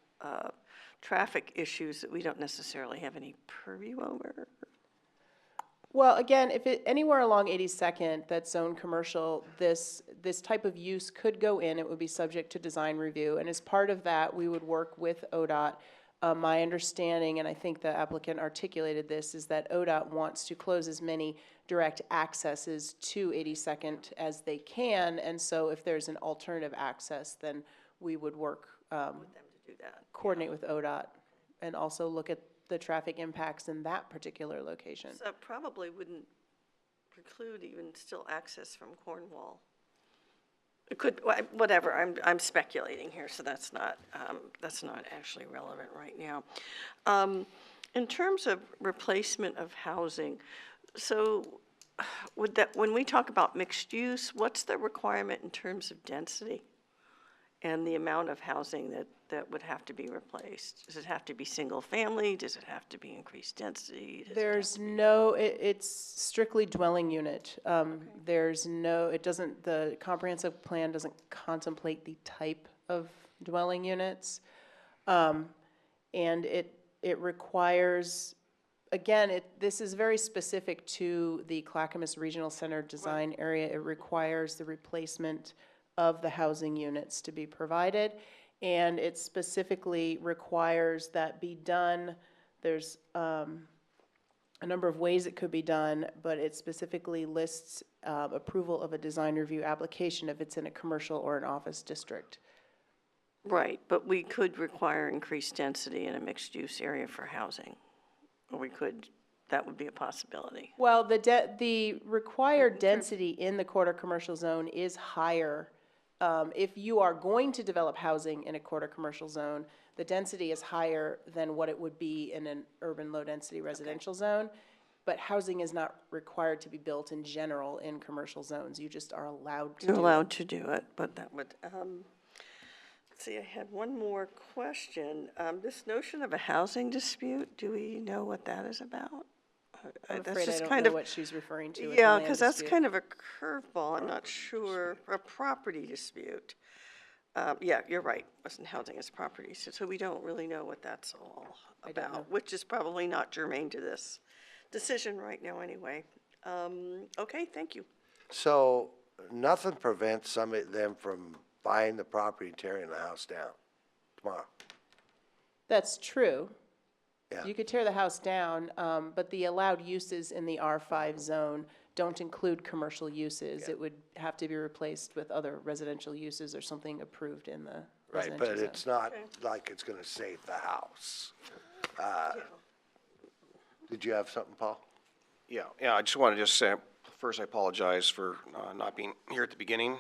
traffic issues that we don't necessarily have any purview over. Well, again, if it, anywhere along 82nd that's zoned commercial, this type of use could go in. It would be subject to design review. And as part of that, we would work with ODOT. My understanding, and I think the applicant articulated this, is that ODOT wants to close as many direct accesses to 82nd as they can. And so if there's an alternative access, then we would work, With them to do that. coordinate with ODOT, and also look at the traffic impacts in that particular location. So that probably wouldn't preclude even still access from Cornwall. It could, whatever, I'm speculating here, so that's not actually relevant right now. In terms of replacement of housing, so when we talk about mixed use, what's the requirement in terms of density and the amount of housing that would have to be replaced? Does it have to be single family? Does it have to be increased density? There's no, it's strictly dwelling unit. There's no, the comprehensive plan doesn't contemplate the type of dwelling units. And it requires, again, this is very specific to the Clackamas Regional Center design area. It requires the replacement of the housing units to be provided. And it specifically requires that be done. There's a number of ways it could be done, but it specifically lists approval of a design review application if it's in a commercial or an office district. Right, but we could require increased density in a mixed-use area for housing. Or we could, that would be a possibility. Well, the required density in the corridor commercial zone is higher If you are going to develop housing in a quarter commercial zone, the density is higher than what it would be in an urban low-density residential zone. But housing is not required to be built in general in commercial zones. You just are allowed to do it. You're allowed to do it, but that would, let's see, I had one more question. This notion of a housing dispute, do we know what that is about? I'm That's afraid I just don't kind know of- what she's referring to with the Yeah, land because that's dispute. kind of a curveball, I'm not sure, a property dispute. Yeah, you're right, wasn't housing, it's property, so we don't really know what that's all I don't know. about, which is probably not germane to this decision right now anyway. Okay, thank you. So nothing prevents some of them from buying the property and tearing the house down tomorrow. That's true. Yeah. You could tear the house down, but the allowed uses in the R5 zone don't include commercial uses. It would have to be replaced with other residential uses or something approved in the Right, residential but zone. it's not like it's gonna save the house. Did you have something, Paul? Yeah, I just want to just say, first, I apologize for not being here at the beginning.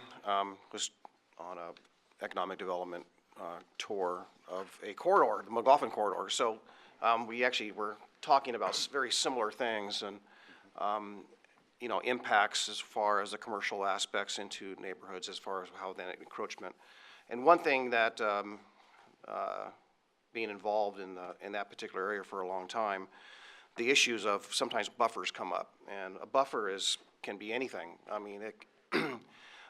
Was on a economic development tour of a corridor, the McLaughlin corridor. So we actually were talking about very similar things and, you know, impacts as far as the commercial aspects into neighborhoods, as far as how then encroachment. And one thing that, being involved in that particular area for a long time, the issues of sometimes buffers come up, and a buffer can be anything. I mean,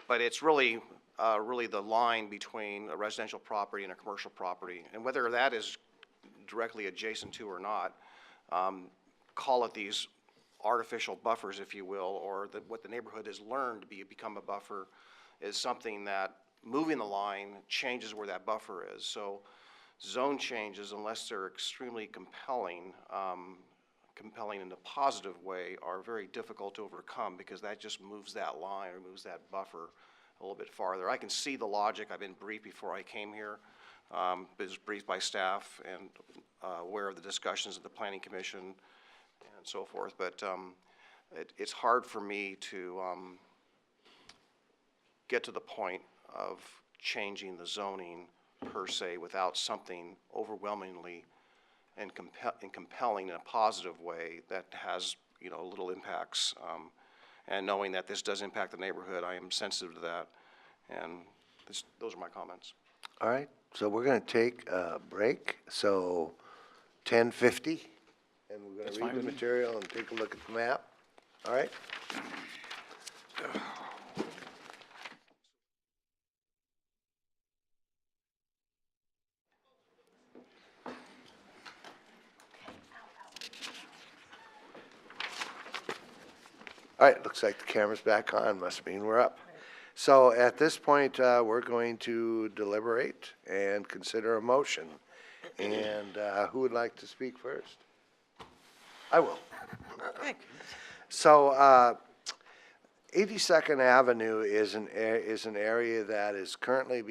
but it's really the line between a residential property and a commercial property, and whether that is directly adjacent to or not, call it these artificial buffers, if you will, or what the neighborhood has learned to become a buffer is something that moving the line changes where that buffer is. So zone changes, unless they're extremely compelling in a positive way, are very difficult to overcome because that just moves that line or moves that buffer a little bit farther. I can see the logic. I've been briefed before I came here. Was briefed by staff and aware of the discussions at the Planning Commission and so forth. But it's hard for me to get to the point of changing the zoning per se without something overwhelmingly and compelling in a positive way that has, you know, little impacts. And knowing that this does impact the neighborhood, I am sensitive to that. And those are my comments. All right, so we're gonna take a break, so 10:50, and we're That's gonna fine read the with me. material and take a look at the map. All right? All right, looks like the camera's back on, must mean we're up. So at this point, we're going to deliberate and consider a motion. And who would like to speak first? I will. So 82nd Avenue is an area that is currently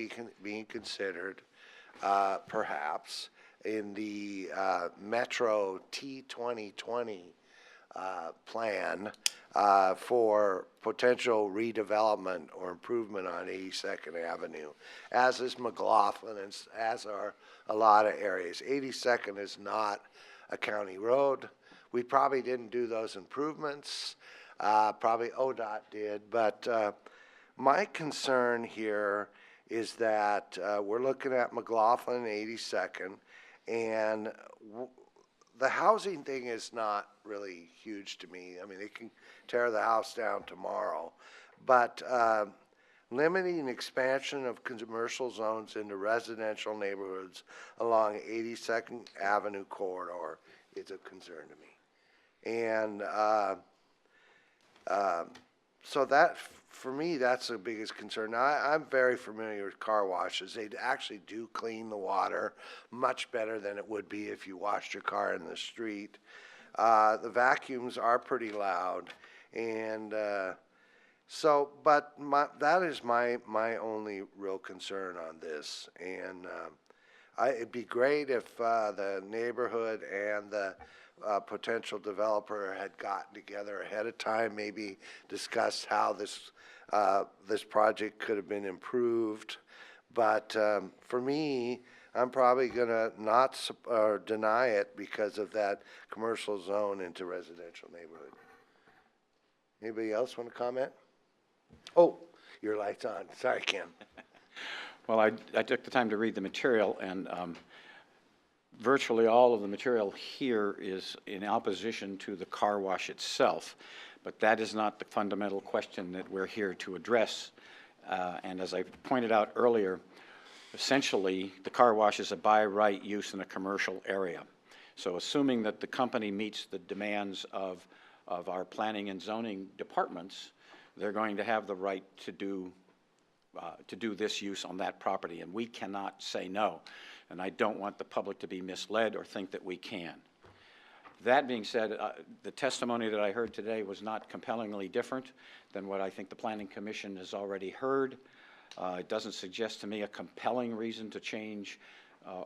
being considered, perhaps, in the Metro T2020 plan for potential redevelopment or improvement on 82nd Avenue, as is McLaughlin and as are a lot of areas. 82nd is not a county road. We probably didn't do those improvements. Probably ODOT did, but my concern here is that we're looking at McLaughlin and 82nd, and the housing thing is not really huge to me. I mean, they can tear the house down tomorrow, but limiting expansion of commercial zones into residential neighborhoods along 82nd Avenue corridor is a concern to me. And so that, for me, that's the biggest concern. Now, I'm very familiar with car washes. They actually do clean the water much better than it would be if you washed your car in the street. The vacuums are pretty loud, and so, but that is my only real concern on this. And it'd be great if the neighborhood and the potential developer had gotten together ahead of time, maybe discussed how this This project could have been improved, but for me, I'm probably gonna not, or deny it because of that commercial zone into residential neighborhood. Anybody else want to comment? Oh, your light's on. Sorry, Ken. Well, I took the time to read the material, and virtually all of the material here is in opposition to the car wash itself, but that is not the fundamental question that we're here to address. And as I pointed out earlier, essentially, the car wash is a by right use in a commercial area. So assuming that the company meets the demands of our planning and zoning departments, they're going to have the right to do this use on that property, and we cannot say no. And I don't want the public to be misled or think that we can. That being said, the testimony that I heard today was not compellingly different than what I think the Planning Commission has already heard. It doesn't suggest to me a compelling reason to change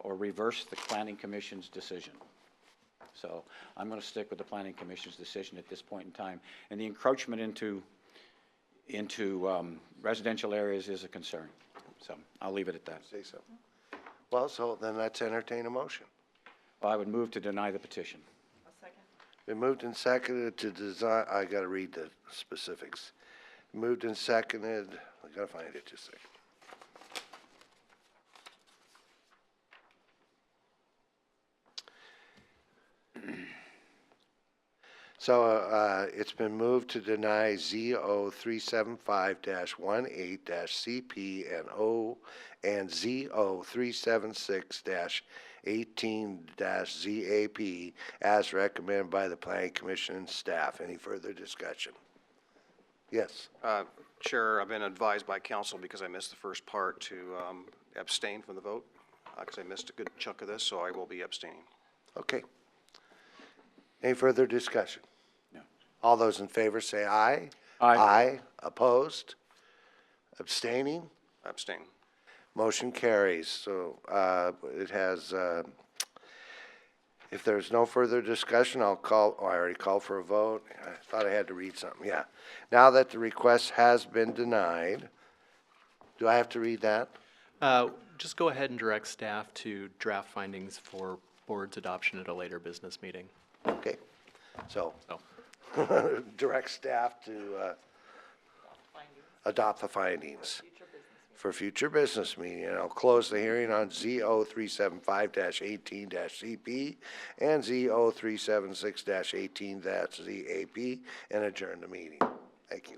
or reverse the Planning Commission's decision. So I'm going to stick with the Planning Commission's decision at this point in time. And the encroachment into residential areas is a concern. So I'll leave it at that. Say so. Well, so then let's entertain a motion. Well, I would move to deny the petition. Been moved and seconded to design, I gotta read the specifics. Moved and seconded, I gotta find it just a second. So, it's been moved to deny ZO 375-18-CP and O and ZO 376-18-ZAP as recommended by the Planning Commission and staff. Any further discussion? Yes. Chair, I've been advised by council because I missed the first part to abstain from the vote because I missed a good chunk of this, so I will be abstaining. Okay. Any further discussion? No. All those in favor say aye. Aye. Aye. Opposed? Abstaining? Abstain. Motion carries. So it has, if there's no further discussion, I'll call, oh, I already called for a vote. I thought I had to read something, yeah. Now that the request has been denied, do I have to read that? Just go ahead and direct staff to draft findings for board's adoption at a later business meeting. Okay, so direct staff to adopt the findings for future business meeting. And I'll close the hearing on ZO 375-18-CP and ZO 376-18-ZAP and adjourn the meeting. Thank you.